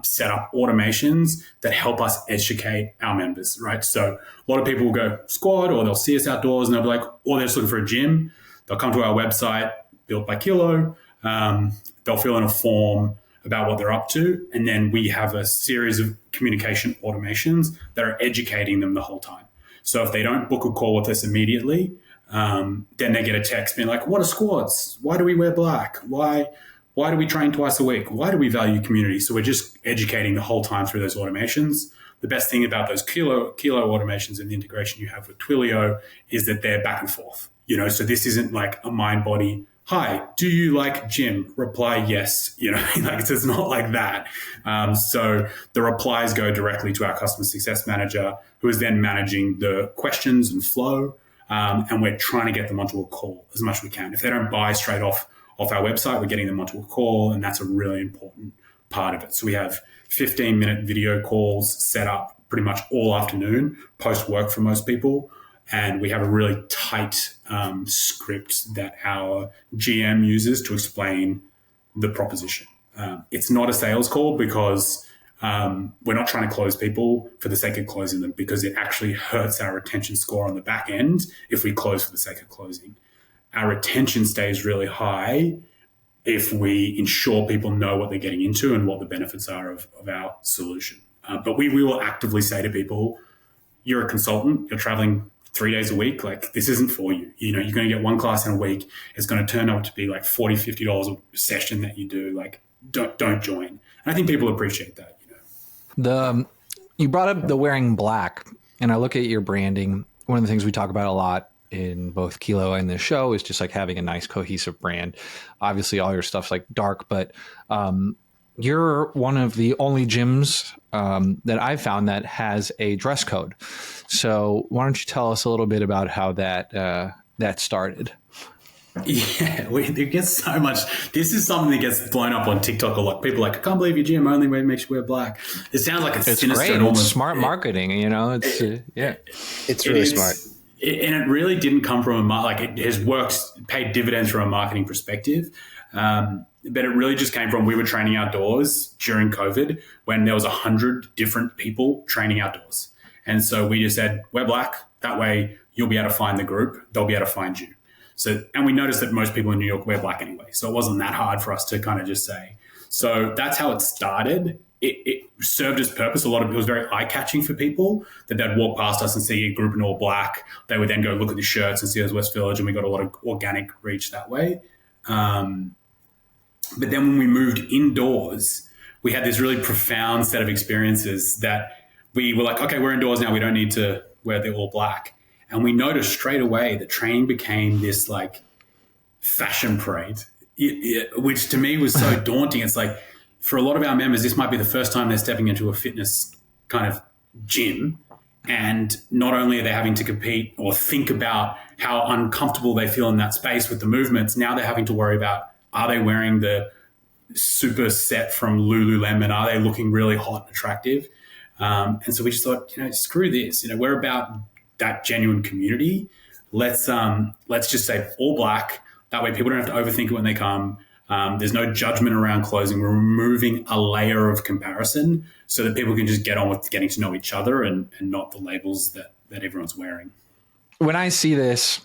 set up automations that help us educate our members, right? So a lot of people will go squad, or they'll see us outdoors and they'll be like, or they're just looking for a gym. They'll come to our website, built by Kilo. They'll fill in a form about what they're up to. And then we have a series of communication automations that are educating them the whole time. So if they don't book a call with us immediately, then they get a text being like, what are squads? Why do we wear black? Why do we train twice a week? Why do we value community? So we're just educating the whole time through those automations. The best thing about those Kilo automations and the integration you have with Twilio is that they're back and forth. So this isn't like a mind body. Hi, do you like gym? Reply yes. It's not like that. So the replies go directly to our customer success manager, who is then managing the questions and flow. And we're trying to get them onto a call as much as we can. If they don't buy straight off our website, we're getting them onto a call, and that's a really important part of it. So we have 15-minute video calls set up pretty much all afternoon, post-work for most people. And we have a really tight script that our GM uses to explain the proposition. It's not a sales call because we're not trying to close people for the sake of closing them, because it actually hurts our retention score on the back end if we close for the sake of closing. Our retention stays really high if we ensure people know what they're getting into and what the benefits are of our solution. But we will actively say to people, you're a consultant, you're traveling 3 days a week, this isn't for you. You're going to get one class in a week. It's going to turn out to be like $40, $50 a session that you do. Don't join. And I think people appreciate that. You brought up the wearing black, and I look at your branding. One of the things we talk about a lot in both Kilo and this show is just having a nice cohesive brand. Obviously all your stuff's dark, but you're one of the only gyms that I've found that has a dress code. So why don't you tell us a little bit about how that started? Yeah, we get so much. This is something that gets blown up on TikTok a lot. People are like, I can't believe your gym only makes you wear black. It sounds like it's sinister. Great. And almost, it's smart marketing, It's it's really smart. And it really didn't come from it has worked, paid dividends from a marketing perspective. But it really just came from, we were training outdoors during COVID when there was 100 different people training outdoors. And so we just said, we're black. That way you'll be able to find the group. They'll be able to find you. So, and we noticed that most people in New York wear black anyway. So it wasn't that hard for us to kind of just say. So that's how it started. It served its purpose. It was very eye-catching for people that they'd walk past us and see a group in all black. They would then go look at the shirts and see it was West Village, and we got a lot of organic reach that way. But then when we moved indoors, we had this really profound set of experiences that we were like, okay, we're indoors now. We don't need to wear the all black. And we noticed straight away that training became this like fashion parade, which to me was so daunting. It's like, for a lot of our members, this might be the first time they're stepping into a fitness kind of gym. And not only are they having to compete or think about how uncomfortable they feel in that space with the movements, now they're having to worry about, are they wearing the super set from Lululemon? Are they looking really hot and attractive? And so we just thought, screw this. We're about that genuine community. Let's just say all black. That way people don't have to overthink it when they come. There's no judgment around clothing. We're removing a layer of comparison so that people can just get on with getting to know each other and not the labels that everyone's wearing. When I see this,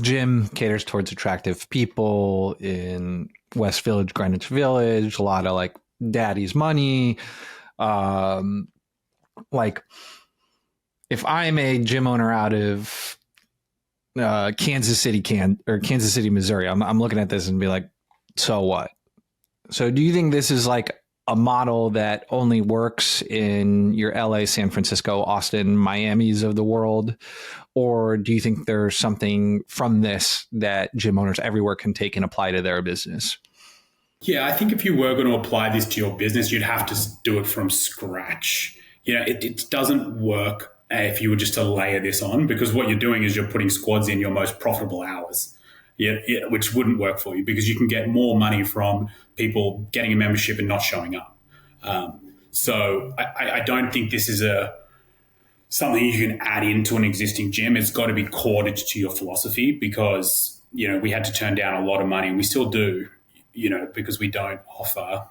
gym caters towards attractive people in West Village, Greenwich Village, a lot of like daddy's money. Like if I'm a gym owner out of Kansas City, Missouri, I'm looking at this and be like, so what? So do you think this is like a model that only works in your LA, San Francisco, Austin, Miami's of the world? Or do you think there's something from this that gym owners everywhere can take and apply to their business? Yeah, I think if you were going to apply this to your business, you'd have to do it from scratch. It doesn't work if you were just to layer this on, because what you're doing is you're putting squads in your most profitable hours, which wouldn't work for you because you can get more money from people getting a membership and not showing up. So I don't think this is something you can add into an existing gym. It's got to be core to your philosophy because, we had to turn down a lot of money, and we still do, because we don't offer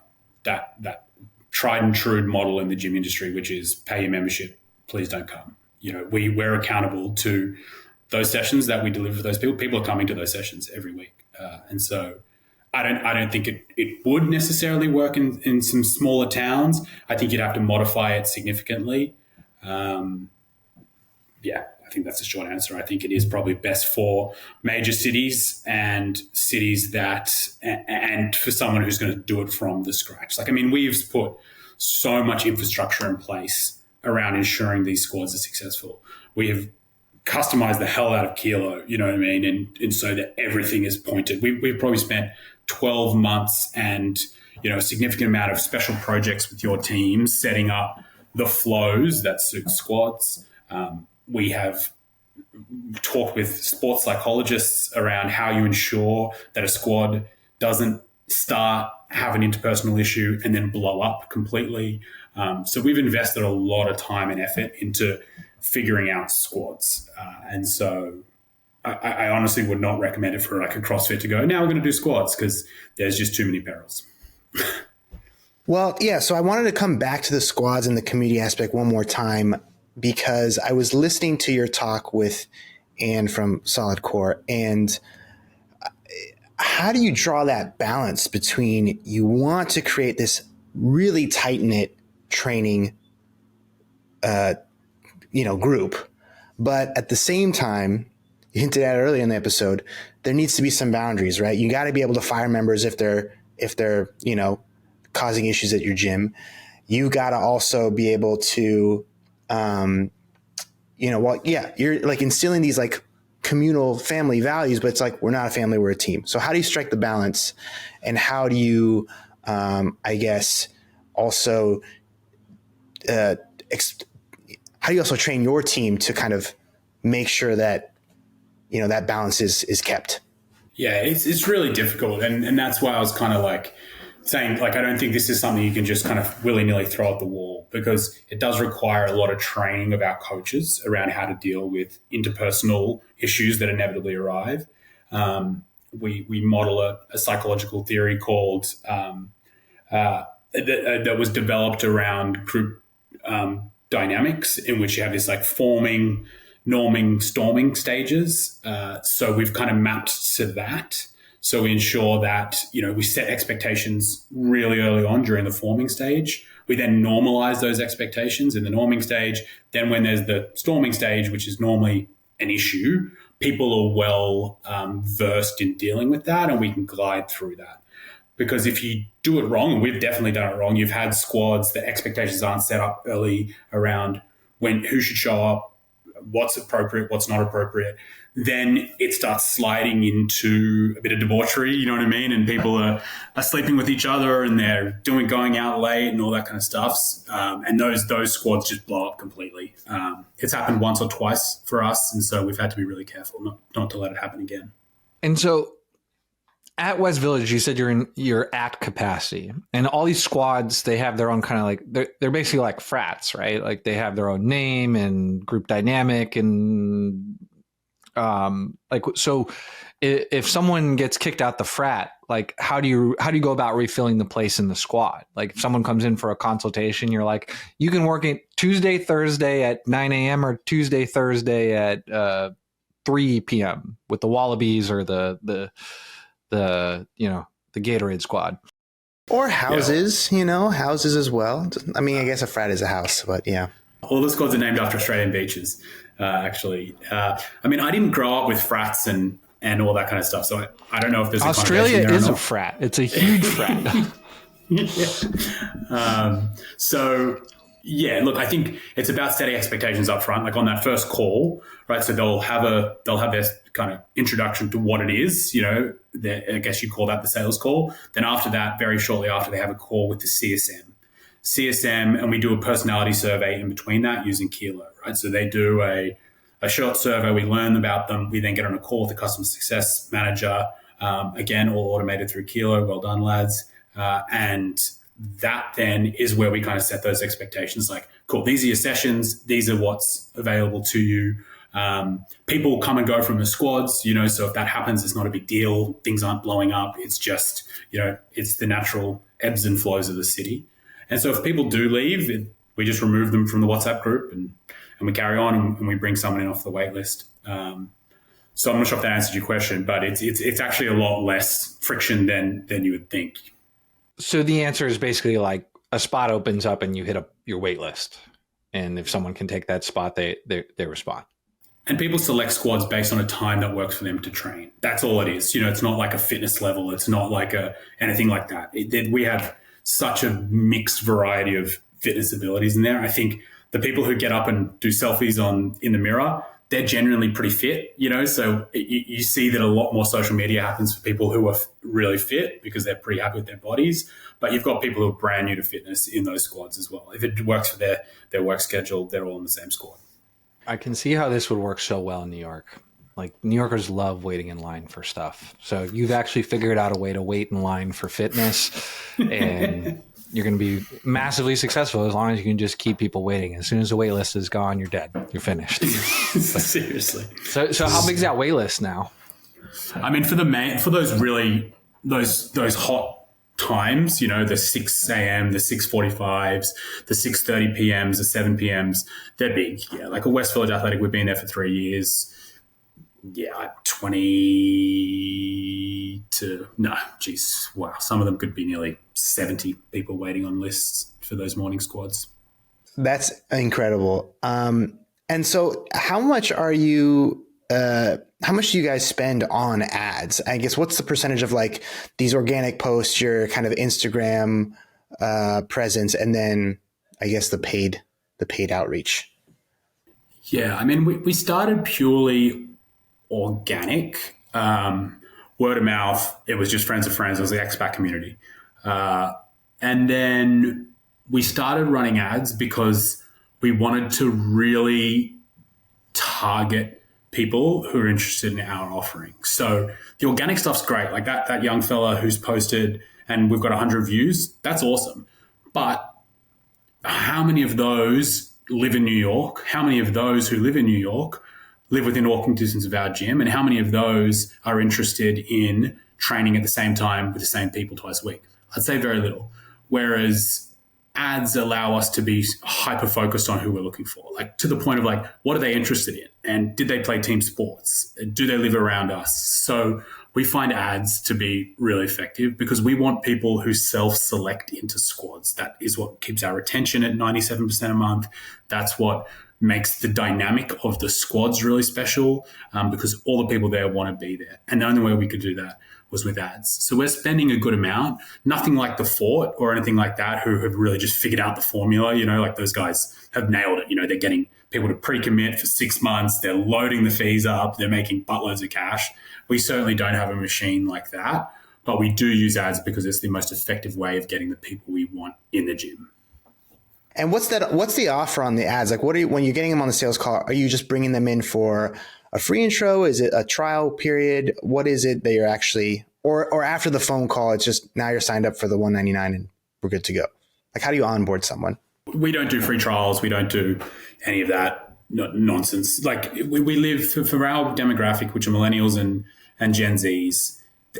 that tried and true model in the gym industry, which is pay your membership, please don't come. We're accountable to those sessions that we deliver for those people. People are coming to those sessions every week. And so I don't think it would necessarily work in some smaller towns. I think you'd have to modify it significantly. I think that's the short answer. I think it is probably best for major cities and cities and for someone who's going to do it from the scratch. We've put so much infrastructure in place around ensuring these squads are successful. We have customized the hell out of Kilo, you know what I mean? And so that everything is pointed. We've probably spent 12 months and, a significant amount of special projects with your team setting up the flows that suit squads. We have talked with sports psychologists around how you ensure that a squad doesn't have an interpersonal issue and then blow up completely. So we've invested a lot of time and effort into figuring out squads. And so I honestly would not recommend it for like a CrossFit to go, now we're going to do squads, because there's just too many perils. Well, yeah. So I wanted to come back to the squads and the community aspect one more time, because I was listening to your talk with Anne from Solid Core, and how do you draw that balance between you want to create this really tight-knit training, group, but at the same time, you hinted at earlier in the episode, there needs to be some boundaries, right? You got to be able to fire members if they're causing issues at your gym. You got to also be able to, you're like instilling these like communal family values, but it's like, we're not a family, we're a team. So how do you strike the balance, and how do you, also, how do you also train your team to kind of make sure that, that balance is kept? Yeah, it's really difficult. And that's why I was kind of like saying, like, I don't think this is something you can just kind of willy-nilly throw at the wall, because it does require a lot of training of our coaches around how to deal with interpersonal issues that inevitably arrive. We model a psychological theory called that was developed around group dynamics in which you have this like forming, norming, storming stages. So we've kind of mapped to that. So we ensure that, we set expectations really early on during the forming stage. We then normalize those expectations in the norming stage. Then when there's the storming stage, which is normally an issue, people are well versed in dealing with that, and we can glide through that. Because if you do it wrong, and we've definitely done it wrong, you've had squads, the expectations aren't set up early around who should show up, what's appropriate, what's not appropriate, then it starts sliding into a bit of debauchery, you know what I mean? And people are sleeping with each other, and they're going out late and all that kind of stuff. And those squads just blow up completely. It's happened once or twice for us, and so we've had to be really careful not to let it happen again. And so at West Village, you said you're at capacity, and all these squads, they have their own kind of like, they're basically like frats, right? Like they have their own name and group dynamic, and so if someone gets kicked out the frat, like how do you go about refilling the place in the squad? Like if someone comes in for a consultation, you're like, you can work it Tuesday, Thursday at 9 a.m. or Tuesday, Thursday at 3 p.m. with the Wallabies or the Gatorade squad. Or houses, houses as well. I mean, I guess a frat is a house, but yeah. All the squads are named after Australian beaches, actually. I didn't grow up with frats and all that kind of stuff, so I don't know if there's Australia is a frat. It's a huge frat. Look, I think it's about setting expectations up front, like on that first call, right? So they'll have their kind of introduction to what it is, I guess you call that the sales call. Then after that, very shortly after, they have a call with the CSM, and we do a personality survey in between that using Kilo, right? So they do a short survey, we learn about them, we then get on a call with the customer success manager, again, all automated through Kilo. Well done, lads. And that then is where we kind of set those expectations, like, cool, these are your sessions, these are what's available to you. People come and go from the squads, so if that happens, it's not a big deal. Things aren't blowing up. It's just, it's the natural ebbs and flows of the city. And so if people do leave, we just remove them from the WhatsApp group and we carry on and we bring someone in off the wait list. So I'm not sure if that answered your question, but it's actually a lot less friction than you would think. So the answer is basically like a spot opens up and you hit up your wait list. And if someone can take that spot, they respond. And people select squads based on a time that works for them to train. That's all it is. It's not like a fitness level. It's not like anything like that. We have such a mixed variety of fitness abilities in there. I think the people who get up and do selfies in the mirror, they're generally pretty fit, so you see that a lot more social media happens for people who are really fit because they're pretty happy with their bodies. But you've got people who are brand new to fitness in those squads as well. If it works for their work schedule, they're all in the same squad. I can see how this would work so well in New York. Like, New Yorkers love waiting in line for stuff. So you've actually figured out a way to wait in line for fitness, and you're going to be massively successful as long as you can just keep people waiting. As soon as the wait list is gone, you're dead. You're finished. Seriously. So how big is that wait list now? I mean, for those really those hot times, the 6 a.m., the 6:45s, the 6:30 p.m.s, the 7 p.m.s, they're big. Yeah, like a West Village Athletic, we've been there for 3 years. Yeah, 20 to, no, geez, wow. Some of them could be nearly 70 people waiting on lists for those morning squads. That's incredible. And so how much do you guys spend on ads? I guess what's the percentage of like these organic posts, your kind of Instagram presence, and then I guess the paid outreach? Yeah, I mean, we started purely organic, word of mouth. It was just friends of friends. It was the expat community. And then we started running ads because we wanted to really target people who are interested in our offering. So the organic stuff's great. Like that young fella who's posted and we've got 100 views, that's awesome. But how many of those live in New York? How many of those who live in New York live within walking distance of our gym? And how many of those are interested in training at the same time with the same people twice a week? I'd say very little. Whereas ads allow us to be hyper focused on who we're looking for, like to the point of like, what are they interested in? And did they play team sports? Do they live around us? So we find ads to be really effective because we want people who self-select into squads. That is what keeps our retention at 97% a month. That's what makes the dynamic of the squads really special, because all the people there want to be there. And the only way we could do that was with ads. So we're spending a good amount, nothing like the Fort or anything like that, who have really just figured out the formula. Like those guys have nailed it. They're getting people to pre-commit for 6 months. They're loading the fees up. They're making buttloads of cash. We certainly don't have a machine like that, but we do use ads because it's the most effective way of getting the people we want in the gym. And what's the offer on the ads? Like, when you're getting them on the sales call, are you just bringing them in for a free intro? Is it a trial period? What is it that you're actually, or after the phone call, it's just now you're signed up for the $199 and we're good to go? Like, how do you onboard someone? We don't do free trials. We don't do any of that nonsense. Like we live for our demographic, which are millennials and Gen Zs,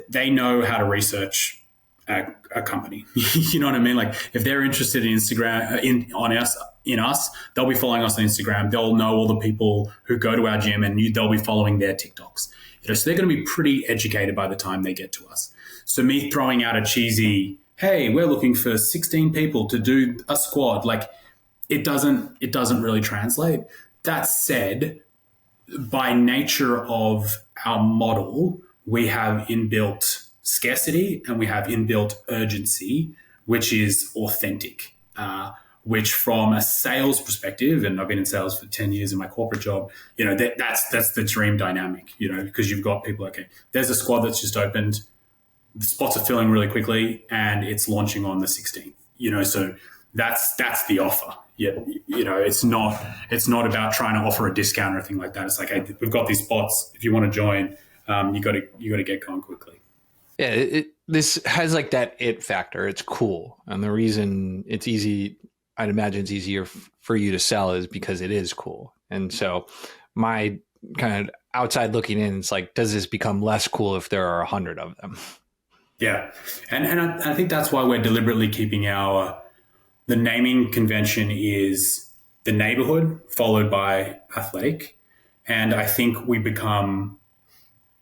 they know how to research a company. You know what I mean? Like if they're interested in Instagram, in us, they'll be following us on Instagram. They'll know all the people who go to our gym and they'll be following their TikToks. So they're going to be pretty educated by the time they get to us. So me throwing out a cheesy, hey, we're looking for 16 people to do a squad, like it doesn't really translate. That said, by nature of our model, we have inbuilt scarcity and we have inbuilt urgency, which is authentic, which from a sales perspective, and I've been in sales for 10 years in my corporate job, that's the dream dynamic, because you've got people, okay, there's a squad that's just opened, the spots are filling really quickly and it's launching on the 16th, so that's the offer. Yeah, it's not about trying to offer a discount or anything like that. It's like, hey, we've got these spots. If you want to join, you got to get going quickly. Yeah, this has like that it factor. It's cool, and the reason it's easy, I'd imagine it's easier for you to sell, is because it is cool. And so, my kind of outside looking in, it's like, does this become less cool if there are 100 of them? Yeah, and I think that's why we're deliberately keeping the naming convention is the neighborhood followed by athletic. And I think we become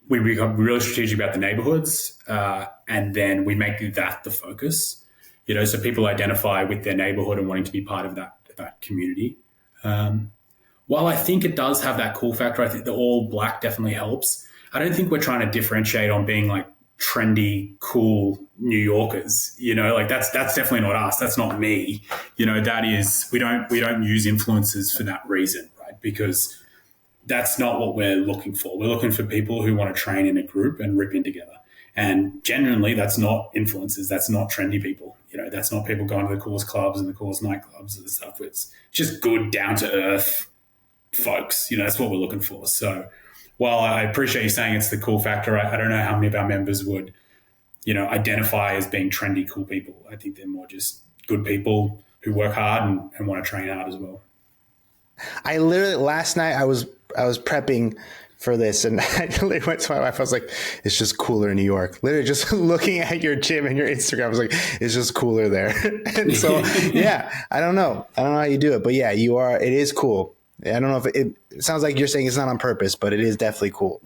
really strategic about the neighborhoods, and then we make that the focus, so people identify with their neighborhood and wanting to be part of that community. While I think it does have that cool factor, I think the all black definitely helps. I don't think we're trying to differentiate on being like trendy, cool New Yorkers, like that's definitely not us. That's not me. That is, we don't use influencers for that reason, right? Because that's not what we're looking for. We're looking for people who want to train in a group and rip in together. And genuinely, that's not influencers. That's not trendy people. That's not people going to the coolest clubs and the coolest nightclubs and stuff. It's just good, down to earth folks. That's what we're looking for. So while I appreciate you saying it's the cool factor, I don't know how many of our members would, identify as being trendy, cool people. I think they're more just good people who work hard and want to train hard as well. I literally, last night I was prepping for this, and I literally went to my wife. I was like, it's just cooler in New York. Literally just looking at your gym and your Instagram, I was like, it's just cooler there. And so, yeah, I don't know how you do it, but yeah, it is cool. I don't know if it sounds like you're saying it's not on purpose, but it is definitely cool.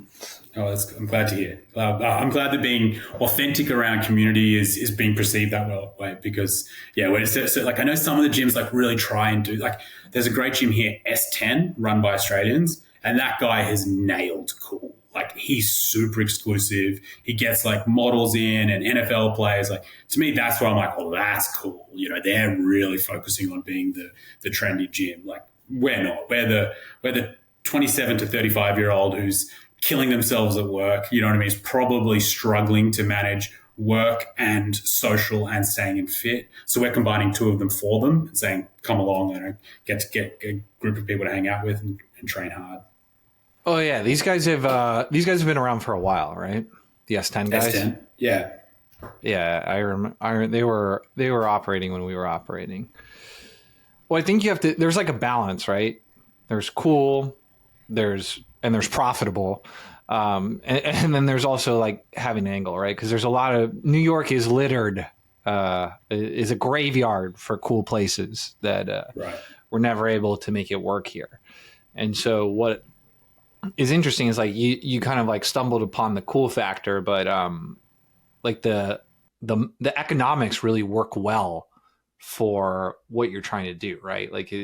Oh, I'm glad to hear. I'm glad that being authentic around community is being perceived that way, because when it's like, I know some of the gyms like really try and do, like there's a great gym here, S10, run by Australians, and that guy has nailed cool. Like he's super exclusive. He gets like models in and NFL players. Like to me, that's where I'm like, well, that's cool. They're really focusing on being the trendy gym. Like we're not. We're the 27 to 35-year-old who's killing themselves at work, you know what I mean? Is probably struggling to manage work and social and staying in fit. So we're combining two of them for them and saying, come along and get a group of people to hang out with and train hard. Oh yeah. These guys have been around for a while, right? The S10 guys. S10. Yeah. Yeah. I remember they were operating when we were operating. Well, I think there's like a balance, right? There's cool, there's profitable. And then there's also like having angle, right? Because there's a lot of, New York is littered is a graveyard for cool places that we're never able to make it work here. And so what is interesting is like you kind of like stumbled upon the cool factor, but like the economics really work well for what you're trying to do, right? Like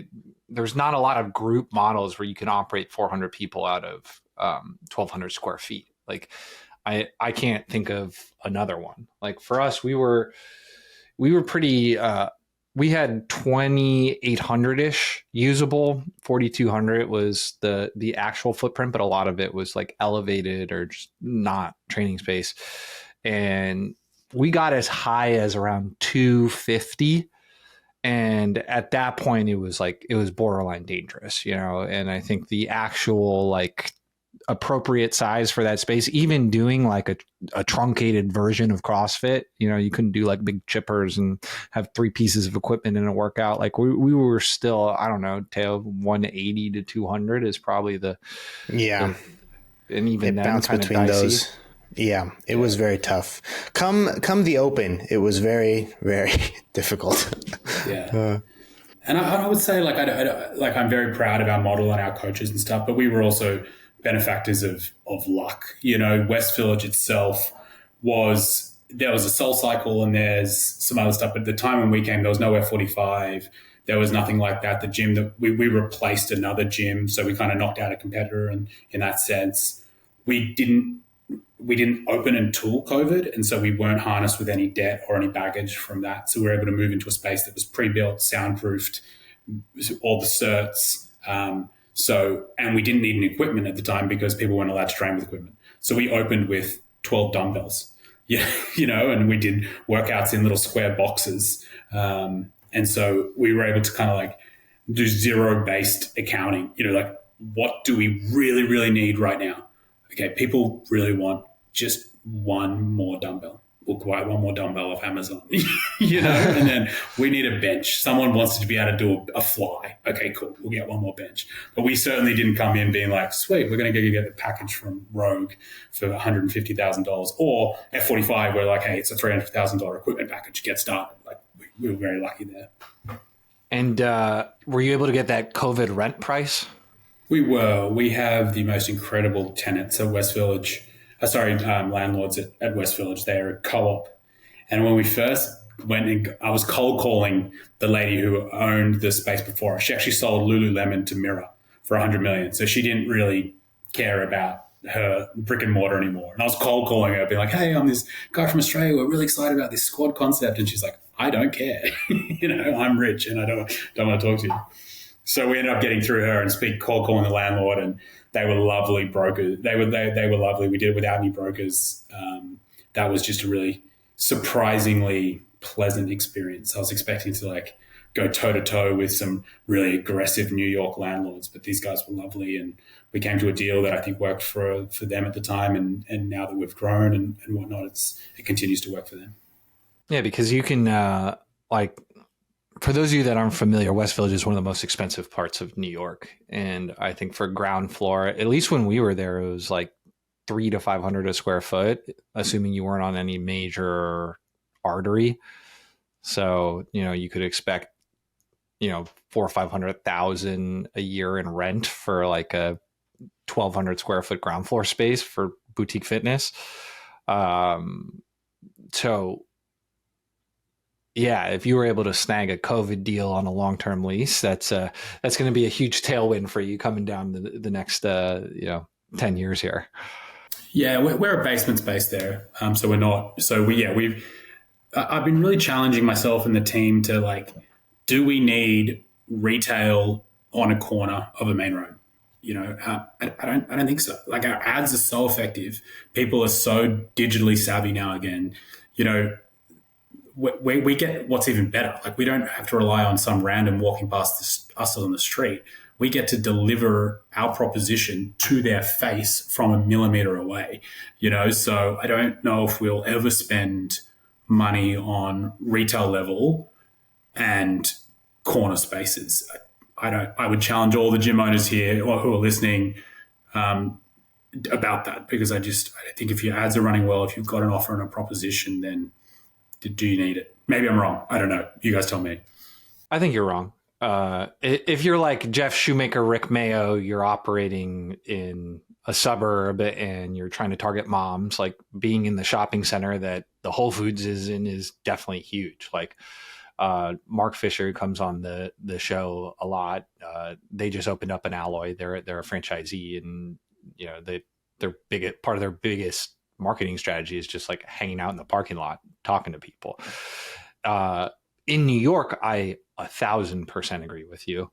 there's not a lot of group models where you can operate 400 people out of 1,200 square feet. Like I can't think of another one. Like for us, we were pretty. We had 2,800-ish usable. 4,200 was the actual footprint, but a lot of it was like elevated or just not training space. And we got as high as around 250. And at that point, it was borderline dangerous, you know? And I think the actual like appropriate size for that space, even doing like a truncated version of CrossFit, you know, you couldn't do like big chippers and have 3 pieces of equipment in a workout. Like we were still, I don't know, 180 to 200 is probably and even it then bounced kind between of dicey. those. Yeah, it was very tough. Come the open, it was very, very difficult. Yeah. And I would say like I'm very proud of our model and our coaches and stuff, but we were also benefactors of luck. You know, West Village itself there was a Soul Cycle and there's some other stuff. But at the time when we came, there was no F45. There was nothing like that. The gym that we replaced another gym. So we kind of knocked out a competitor. And in that sense, we didn't open until COVID. And so we weren't harnessed with any debt or any baggage from that. So we were able to move into a space that was pre-built, soundproofed, all the certs. And we didn't need any equipment at the time because people weren't allowed to train with equipment. So we opened with 12 dumbbells, you know, and we did workouts in little square boxes. And so we were able to kind of like do zero-based accounting, you know, like what do we really, really need right now? Okay, people really want just one more dumbbell. We'll buy one more dumbbell off Amazon, you know, and then we need a bench. Someone wants to be able to do a fly. Okay, cool. We'll get one more bench. But we certainly didn't come in being like, sweet, we're going to get the package from Rogue for $150,000 or F45. We're like, hey, it's a $300,000 equipment package. Get started. Like we were very lucky there. And were you able to get that COVID rent price? We were. We have the most incredible tenants at West Village. Landlords at West Village. They're a co-op. And when we first went in, I was cold calling the lady who owned the space before us. She actually sold Lululemon to Mirror for $100 million. So she didn't really care about her brick and mortar anymore. And I was cold calling her, being like, hey, I'm this guy from Australia. We're really excited about this squad concept. And she's like, I don't care. You know, I'm rich and I don't want to talk to you. So we ended up getting through her and cold calling the landlord, and they were lovely brokers. They were lovely. We did it without any brokers. That was just a really surprisingly pleasant experience. I was expecting to like go toe to toe with some really aggressive New York landlords, but these guys were lovely, and we came to a deal that I think worked for them at the time, and now that we've grown and whatnot, it continues to work for them. Yeah, because you can for those of you that aren't familiar, West Village is one of the most expensive parts of New York. And I think for ground floor, at least when we were there, it was like $300 to $500 a square foot, assuming you weren't on any major artery. So, you know, you could expect, you know, 400,000 or 500,000 a year in rent for like a 1,200 square foot ground floor space for boutique fitness. So yeah, if you were able to snag a COVID deal on a long-term lease, that's going to be a huge tailwind for you coming down the next 10 years here. Yeah, we're a basement space there, so we're not. So I've been really challenging myself and the team to like, do we need retail on a corner of a main road? You know, I don't think so. Like our ads are so effective. People are so digitally savvy now again. You know. We get what's even better. Like we don't have to rely on some random walking past us on the street. We get to deliver our proposition to their face from a millimeter away, you know? So I don't know if we'll ever spend money on retail level and corner spaces. I would challenge all the gym owners here or who are listening about that, because I think if your ads are running well, if you've got an offer and a proposition, then do you need it? Maybe I'm wrong. I don't know. You guys tell me. I think you're wrong. If you're like Jeff Shoemaker, Rick Mayo, you're operating in a suburb and you're trying to target moms, like being in the shopping center that the Whole Foods is in is definitely huge. Like Mark Fisher, who comes on the show a lot, they just opened up an Alloy. They're a franchisee, and their part of their biggest marketing strategy is just like hanging out in the parking lot talking to people. In New York, I 1,000% agree with you.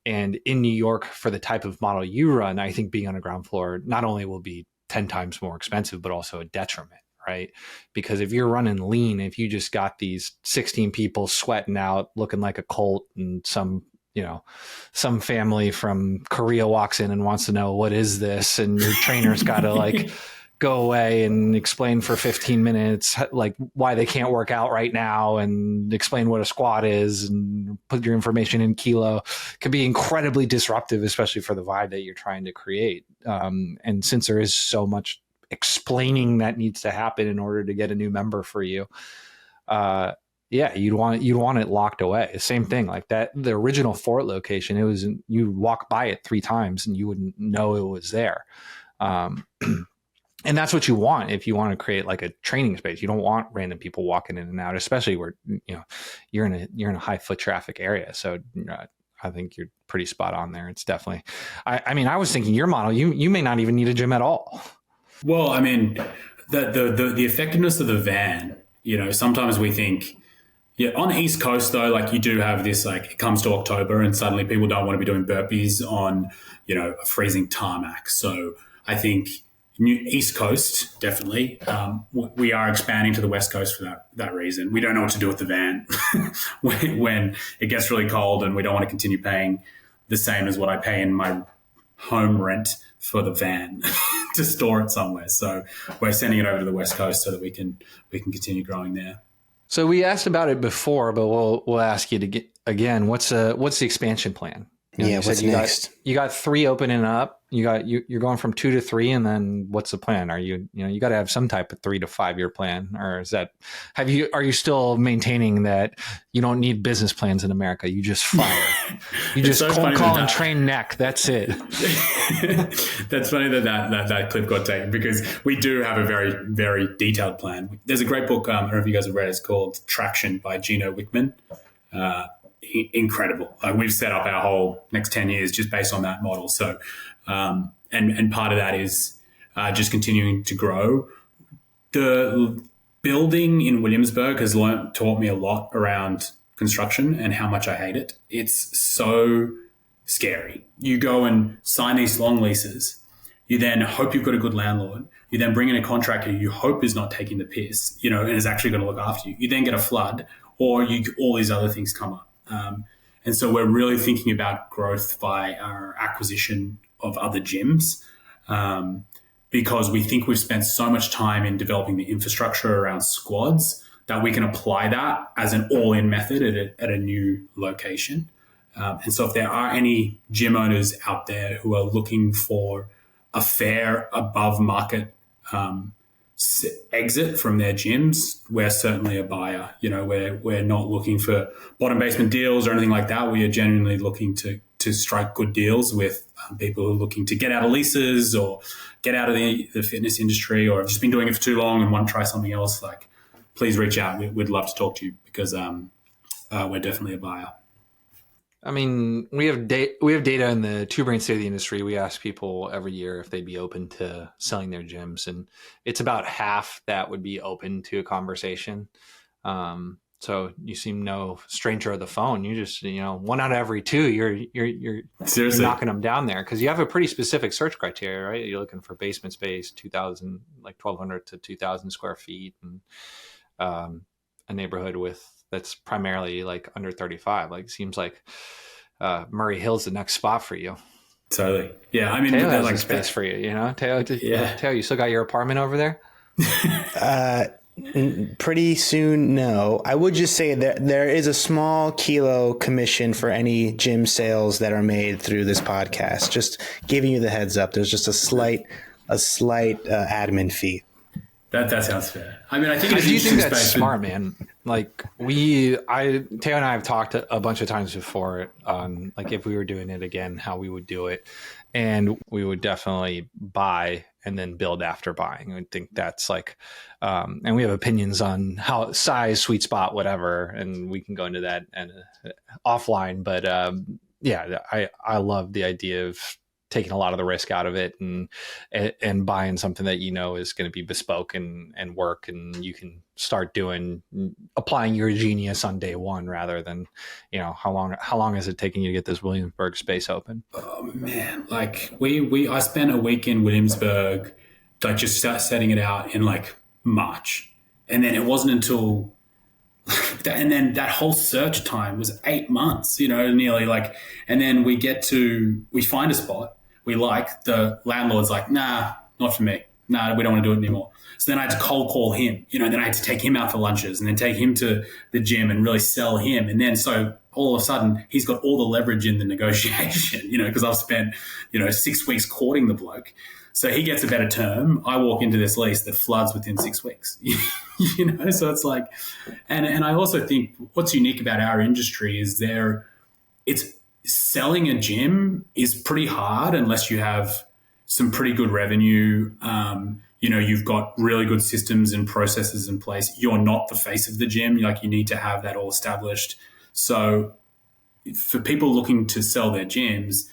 And in New York, for the type of model you run, I think being on a ground floor not only will be 10 times more expensive, but also a detriment, right? Because if you're running lean, if you just got these 16 people sweating out, looking like a cult, and some family from Korea walks in and wants to know, what is this? And your trainer's got to like go away and explain for 15 minutes, like why they can't work out right now, and explain what a squat is and put your information in kilo, can be incredibly disruptive, especially for the vibe that you're trying to create. And since there is so much explaining that needs to happen in order to get a new member for you, you'd want it locked away. Same thing like that. The original Fort location, you walk by it 3 times and you wouldn't know it was there. And that's what you want if you want to create like a training space. You don't want random people walking in and out, especially where you're in a high foot traffic area. So I think you're pretty spot on there. It's definitely. I was thinking your model. You may not even need a gym at all. Well, I mean, the effectiveness of the van. Sometimes we think. Yeah, on the East Coast though, like you do have this, like it comes to October and suddenly people don't want to be doing burpees on, a freezing tarmac. So I think East Coast, definitely. We are expanding to the West Coast for that reason. We don't know what to do with the van when it gets really cold, and we don't want to continue paying the same as what I pay in my home rent for the van to store it somewhere. So we're sending it over to the West Coast so that we can continue growing there. So we asked about it before, but we'll ask you to get again. What's the expansion plan? What's next? You got 3 opening up. You're going from 2 to 3, and then what's the plan? Are you got to have some type of 3 to 5 year plan, or are you still maintaining that you don't need business plans in America? You just fire. You just cold call and train neck. That's it. That's funny that clip got taken, because we do have a very, very detailed plan. There's a great book. I don't know if you guys have read it. It's called Traction by Gino Wickman. Incredible. We've set up our whole next 10 years just based on that model. So, and part of that is just continuing to grow. The building in Williamsburg has taught me a lot around construction and how much I hate it. It's so scary. You go and sign these long leases. You then hope you've got a good landlord. You then bring in a contractor you hope is not taking the piss, and is actually going to look after you. You then get a flood, or all these other things come up. And so we're really thinking about growth by our acquisition of other gyms, because we think we've spent so much time in developing the infrastructure around squads that we can apply that as an all-in method at a new location. And so if there are any gym owners out there who are looking for a fair above market exit from their gyms, we're certainly a buyer. We're not looking for bottom basement deals or anything like that. We are genuinely looking to strike good deals with people who are looking to get out of leases or get out of the fitness industry, or have just been doing it for too long and want to try something else. Like, please reach out. We'd love to talk to you, because we're definitely a buyer. I mean, we have data in the Two Brain State of the industry. We ask people every year if they'd be open to selling their gyms, and it's about half that would be open to a conversation. So you seem no stranger of the phone. You just, 1 out of every 2, you're seriously knocking them down there, because you have a pretty specific search criteria, right? You're looking for basement space, 1,200 to 2,000 square feet, and a neighborhood that's primarily like under 35. Like, it seems like Murray Hill's the next spot for you. Totally. Yeah. I mean, Teo has a space for you, Teo, Teo, you still got your apartment over there? Pretty soon, no. I would just say that there is a small kilo commission for any gym sales that are made through this podcast. Just giving you the heads up. There's just a slight admin fee. That sounds fair. I mean, I think I do think that's smart, man. Like Teo and I have talked a bunch of times before on like if we were doing it again, how we would do it, and we would definitely buy and then build after buying. I think that's like, and we have opinions on how size, sweet spot, whatever, and we can go into that and offline. But yeah, I love the idea of taking a lot of the risk out of it and buying something that is going to be bespoke and work, and you can start applying your genius on day one rather than how long is it taking you to get this Williamsburg space open? Oh man, like I spent a week in Williamsburg, like just setting it out in like March, and then it wasn't until and then that whole search time was 8 months, nearly, like, and then we find a spot we like, the landlord's like, nah, not for me. Nah, we don't want to do it anymore. So then I had to cold call him, then I had to take him out for lunches and then take him to the gym and really sell him. And then so all of a sudden he's got all the leverage in the negotiation, because I've spent, 6 weeks courting the bloke. So he gets a better term. I walk into this lease that floods within 6 weeks, so it's like, and I also think what's unique about our industry is it's selling a gym is pretty hard unless you have some pretty good revenue. You've got really good systems and processes in place. You're not the face of the gym. Like, you need to have that all established. So for people looking to sell their gyms,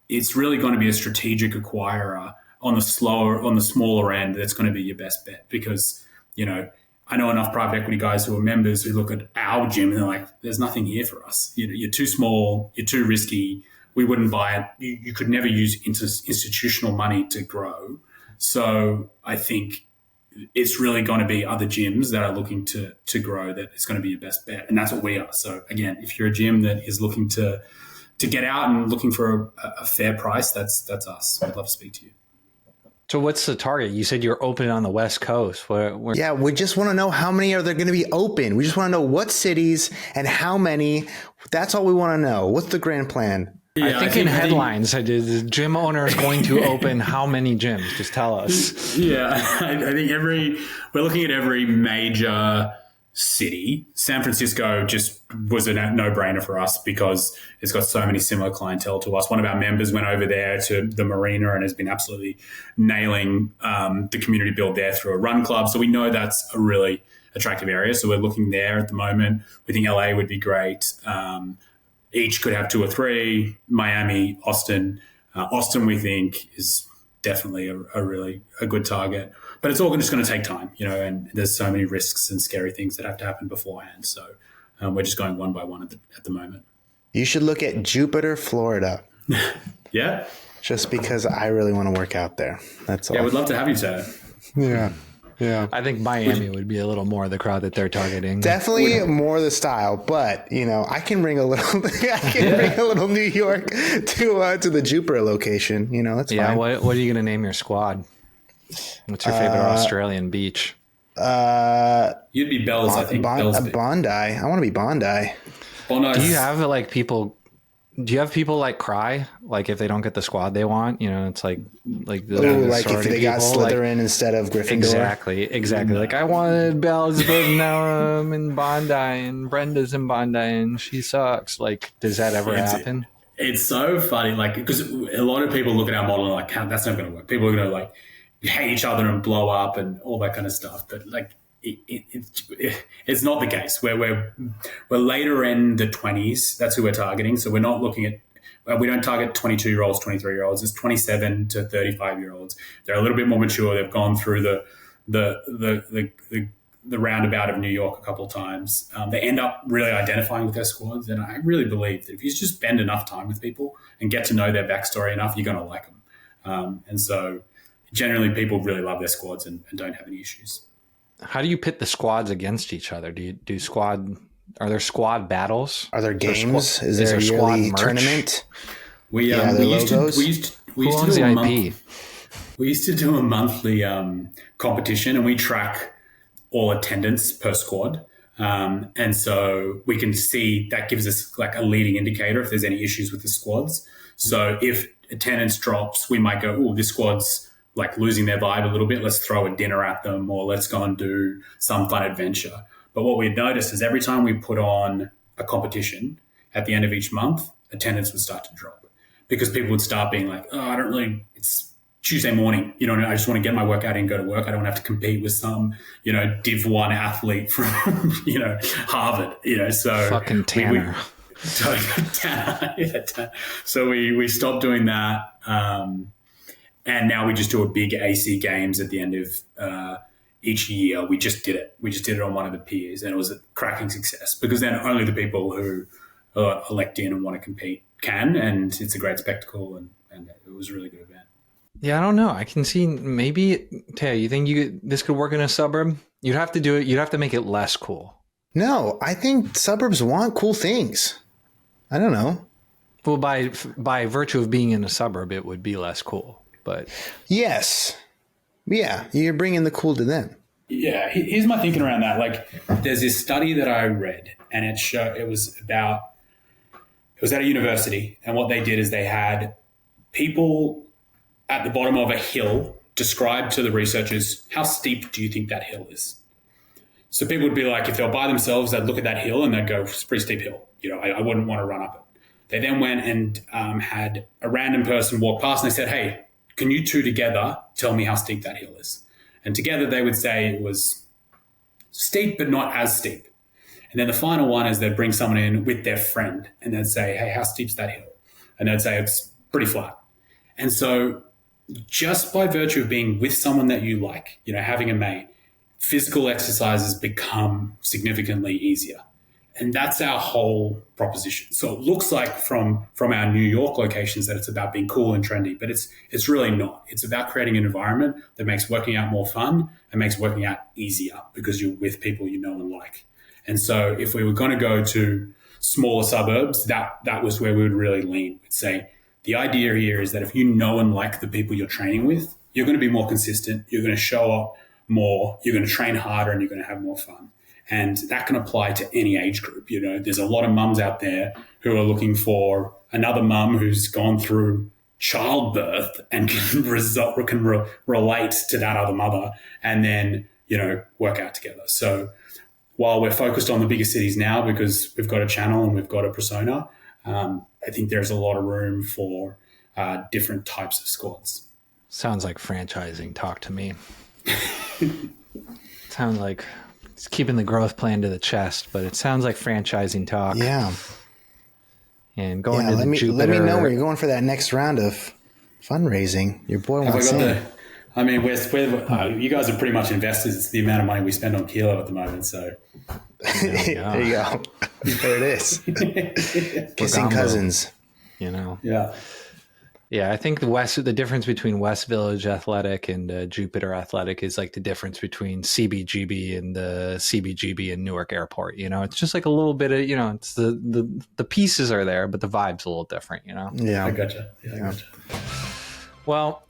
it's really going to be a strategic acquirer on the smaller end. That's going to be your best bet, because, I know enough private equity guys who are members who look at our gym and they're like, there's nothing here for us. You're too small. You're too risky. We wouldn't buy it. You could never use institutional money to grow. So I think it's really going to be other gyms that are looking to grow that is going to be your best bet. And that's what we are. So again, if you're a gym that is looking to get out and looking for a fair price, that's us. I'd love to speak to you. So what's the target? You said you're open on the West Coast. Yeah, we just want to know how many are there going to be open. We just want to know what cities and how many. That's all we want to know. What's the grand plan? Yeah, I think in headlines, the gym owner is going to open how many gyms? Just tell us. Yeah, I think we're looking at every major city. San Francisco just was a no-brainer for us because it's got so many similar clientele to us. One of our members went over there to the marina and has been absolutely nailing the community build there through a run club. So we know that's a really attractive area. So we're looking there at the moment. We think LA would be great. Each could have 2 or 3. Miami, Austin. Austin, we think, is definitely a good target. But it's all just going to take time, and there's so many risks and scary things that have to happen beforehand. So we're just going one by one at the moment. You should look at Jupiter, Florida. Yeah. Just because I really want to work out there. That's all. Yeah, we'd love to have you, Ted. Yeah. Yeah. I think Miami would be a little more the crowd that they're targeting. Definitely more the style, but I can bring a little bring a little New York to the Jupiter location. That's fine. Yeah, what are you going to name your squad? What's your favorite Australian beach? You'd be Bells, I think. Bondi. I want to be Bondi. Oh, nice. Do you have people? Do you have people cry if they don't get the squad they want? It's like if they got Slytherin instead of Gryffindor. Exactly. Like, I wanted Bells, but now I'm in Bondi and Brenda's in Bondi and she sucks. Like, does that ever happen? It's so funny, because a lot of people look at our model and that's not going to work. People are going to hate each other and blow up and all that kind of stuff. But it's not the case. We're later in the 20s. That's who we're targeting. So we're not looking at. We don't target 22-year-olds, 23-year-olds. It's 27 to 35-year-olds. They're a little bit more mature. They've gone through the roundabout of New York a couple of times. They end up really identifying with their squads. And I really believe that if you just spend enough time with people and get to know their backstory enough, you're going to like them. And so generally people really love their squads and don't have any issues. How do you pit the squads against each other? Are there squad battles? Are there games? Is there a yearly tournament? We used to do a monthly competition, and we track all attendance per squad. And so we can see that gives us a leading indicator if there's any issues with the squads. So if attendance drops, we might go, this squad's like losing their vibe a little bit, let's throw a dinner at them or let's go and do some fun adventure. But what we'd noticed is every time we put on a competition at the end of each month, attendance would start to drop because people would start being like, oh, it's Tuesday morning, I just want to get my workout in and go to work. I don't have to compete with some, Div 1 athlete from, Harvard, so. Fucking Tanner. Tanner. So we stopped doing that. And now we just do a big AC games at the end of each year. We just did it. We just did it on one of the piers, and it was a cracking success because then only the people who elect in and want to compete can, and it's a great spectacle, and it was a really good event. Yeah, I don't know. I can see maybe, Taya, you think this could work in a suburb? You'd have to do it. You'd have to make it less cool. No, I think suburbs want cool things. I don't know. Well, by virtue of being in a suburb, it would be less cool. But yes. Yeah, you're bringing the cool to them. Yeah, here's my thinking around that. Like, there's this study that I read, and it was at a university, and what they did is they had people at the bottom of a hill describe to the researchers, how steep do you think that hill is? So people would be like, if they were by themselves, they'd look at that hill and they'd go, it's a pretty steep hill. I wouldn't want to run up it. They then went and had a random person walk past and they said, hey, can you two together tell me how steep that hill is? And together they would say it was steep, but not as steep. And then the final one is they'd bring someone in with their friend and they'd say, hey, how steep's that hill? And they'd say it's pretty flat. And so just by virtue of being with someone that you like, having a mate, physical exercises become significantly easier. And that's our whole proposition. So it looks like from our New York locations that it's about being cool and trendy, but it's really not. It's about creating an environment that makes working out more fun and makes working out easier because you're with people you know and like. And so if we were going to go to smaller suburbs, that was where we would really lean. We'd say the idea here is that if you know and like the people you're training with, you're going to be more consistent, you're going to show up more, you're going to train harder, and you're going to have more fun. And that can apply to any age group. There's a lot of mums out there who are looking for another mum who's gone through childbirth and can relate to that other mother and then, work out together. So while we're focused on the bigger cities now because we've got a channel and we've got a persona, I think there's a lot of room for different types of squads. Sounds like franchising talk to me. Sounds like it's keeping the growth plan to the chest, but it sounds like franchising talk. Yeah. And going to Jupiter. Let me know where you're going for that next round of fundraising. Your boy wants in. You guys are pretty much investors. It's the amount of money we spend on Kilo at the moment. So there you go. There it is. Kissing cousins. Yeah. Yeah, I think the difference between West Village Athletic and Jupiter Athletic is like the difference between CBGB and the CBGB in Newark Airport. It's just like a little bit of, it's the pieces are there, but the vibe's a little different. Yeah, I gotcha. I gotcha. Well,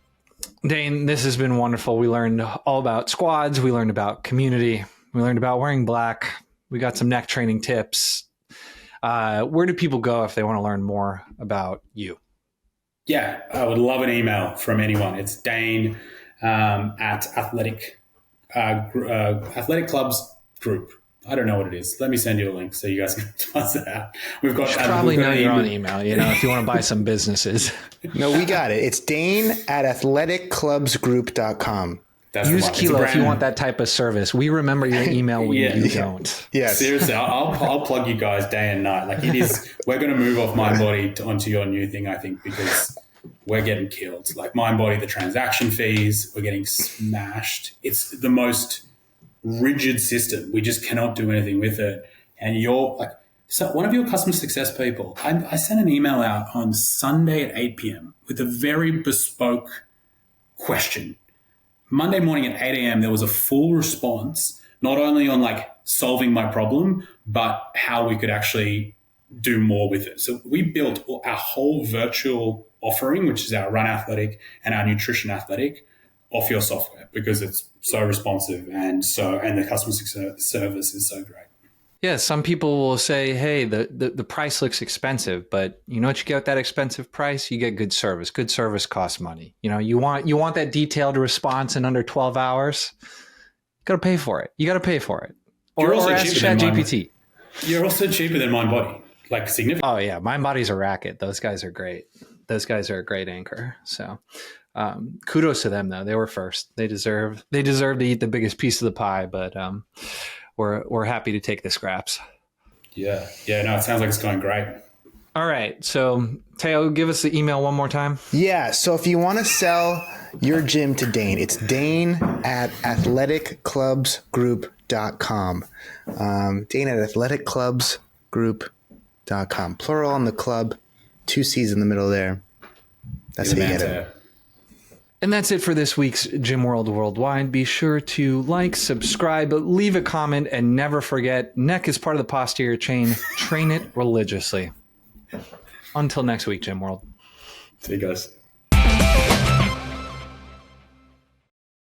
Dane, this has been wonderful. We learned all about squads. We learned about community. We learned about wearing black. We got some neck training tips. Where do people go if they want to learn more about you? Yeah, I would love an email from anyone. It's Dane at Athletic Clubs Group. I don't know what it is. Let me send you a link so you guys can toss it out. We've got probably know your own email, if you want to buy some businesses. No, we got it. It's Dane at athleticClubsGroup.com. Use Kilo if you want that type of service. We remember your email when you don't. Yes. Seriously, I'll plug you guys day and night. Like it is, we're going to move off MindBody onto your new thing, I think, because we're getting killed. Like MindBody, the transaction fees, we're getting smashed. It's the most rigid system. We just cannot do anything with it. And you're like, so one of your customer success people, I sent an email out on Sunday at 8 p.m. with a very bespoke question. Monday morning at 8 a.m., there was a full response, not only on like solving my problem, but how we could actually do more with it. So we built our whole virtual offering, which is our Run Athletic and our Nutrition Athletic, off your software because it's so responsive and the customer success service is so great. Yeah, some people will say, hey, the price looks expensive, but you know what you get with that expensive price? You get good service. Good service costs money. You know, you want that detailed response in under 12 hours. You got to pay for it. You got to pay for it. Or ask ChatGPT. You're also cheaper than MindBody, like significantly. Oh, yeah. MindBody's a racket. Those guys are great. Those guys are a great anchor. So kudos to them, though. They were first. They deserve to eat the biggest piece of the pie, but we're happy to take the scraps. Yeah. No, it sounds like it's going great. All right. So, Teo, give us the email one more time. Yeah. So if you want to sell your gym to Dane, it's Dane@athletic.clubsgroup.com. Dane@athletic.clubsgroup.com. Plural on the club, 2 C's in the middle there. That's how you get it. And that's it for this week's Gym World Worldwide. Be sure to like, subscribe, leave a comment, and never forget, neck is part of the posterior chain. Train it religiously. Until next week, Gym World. See you guys.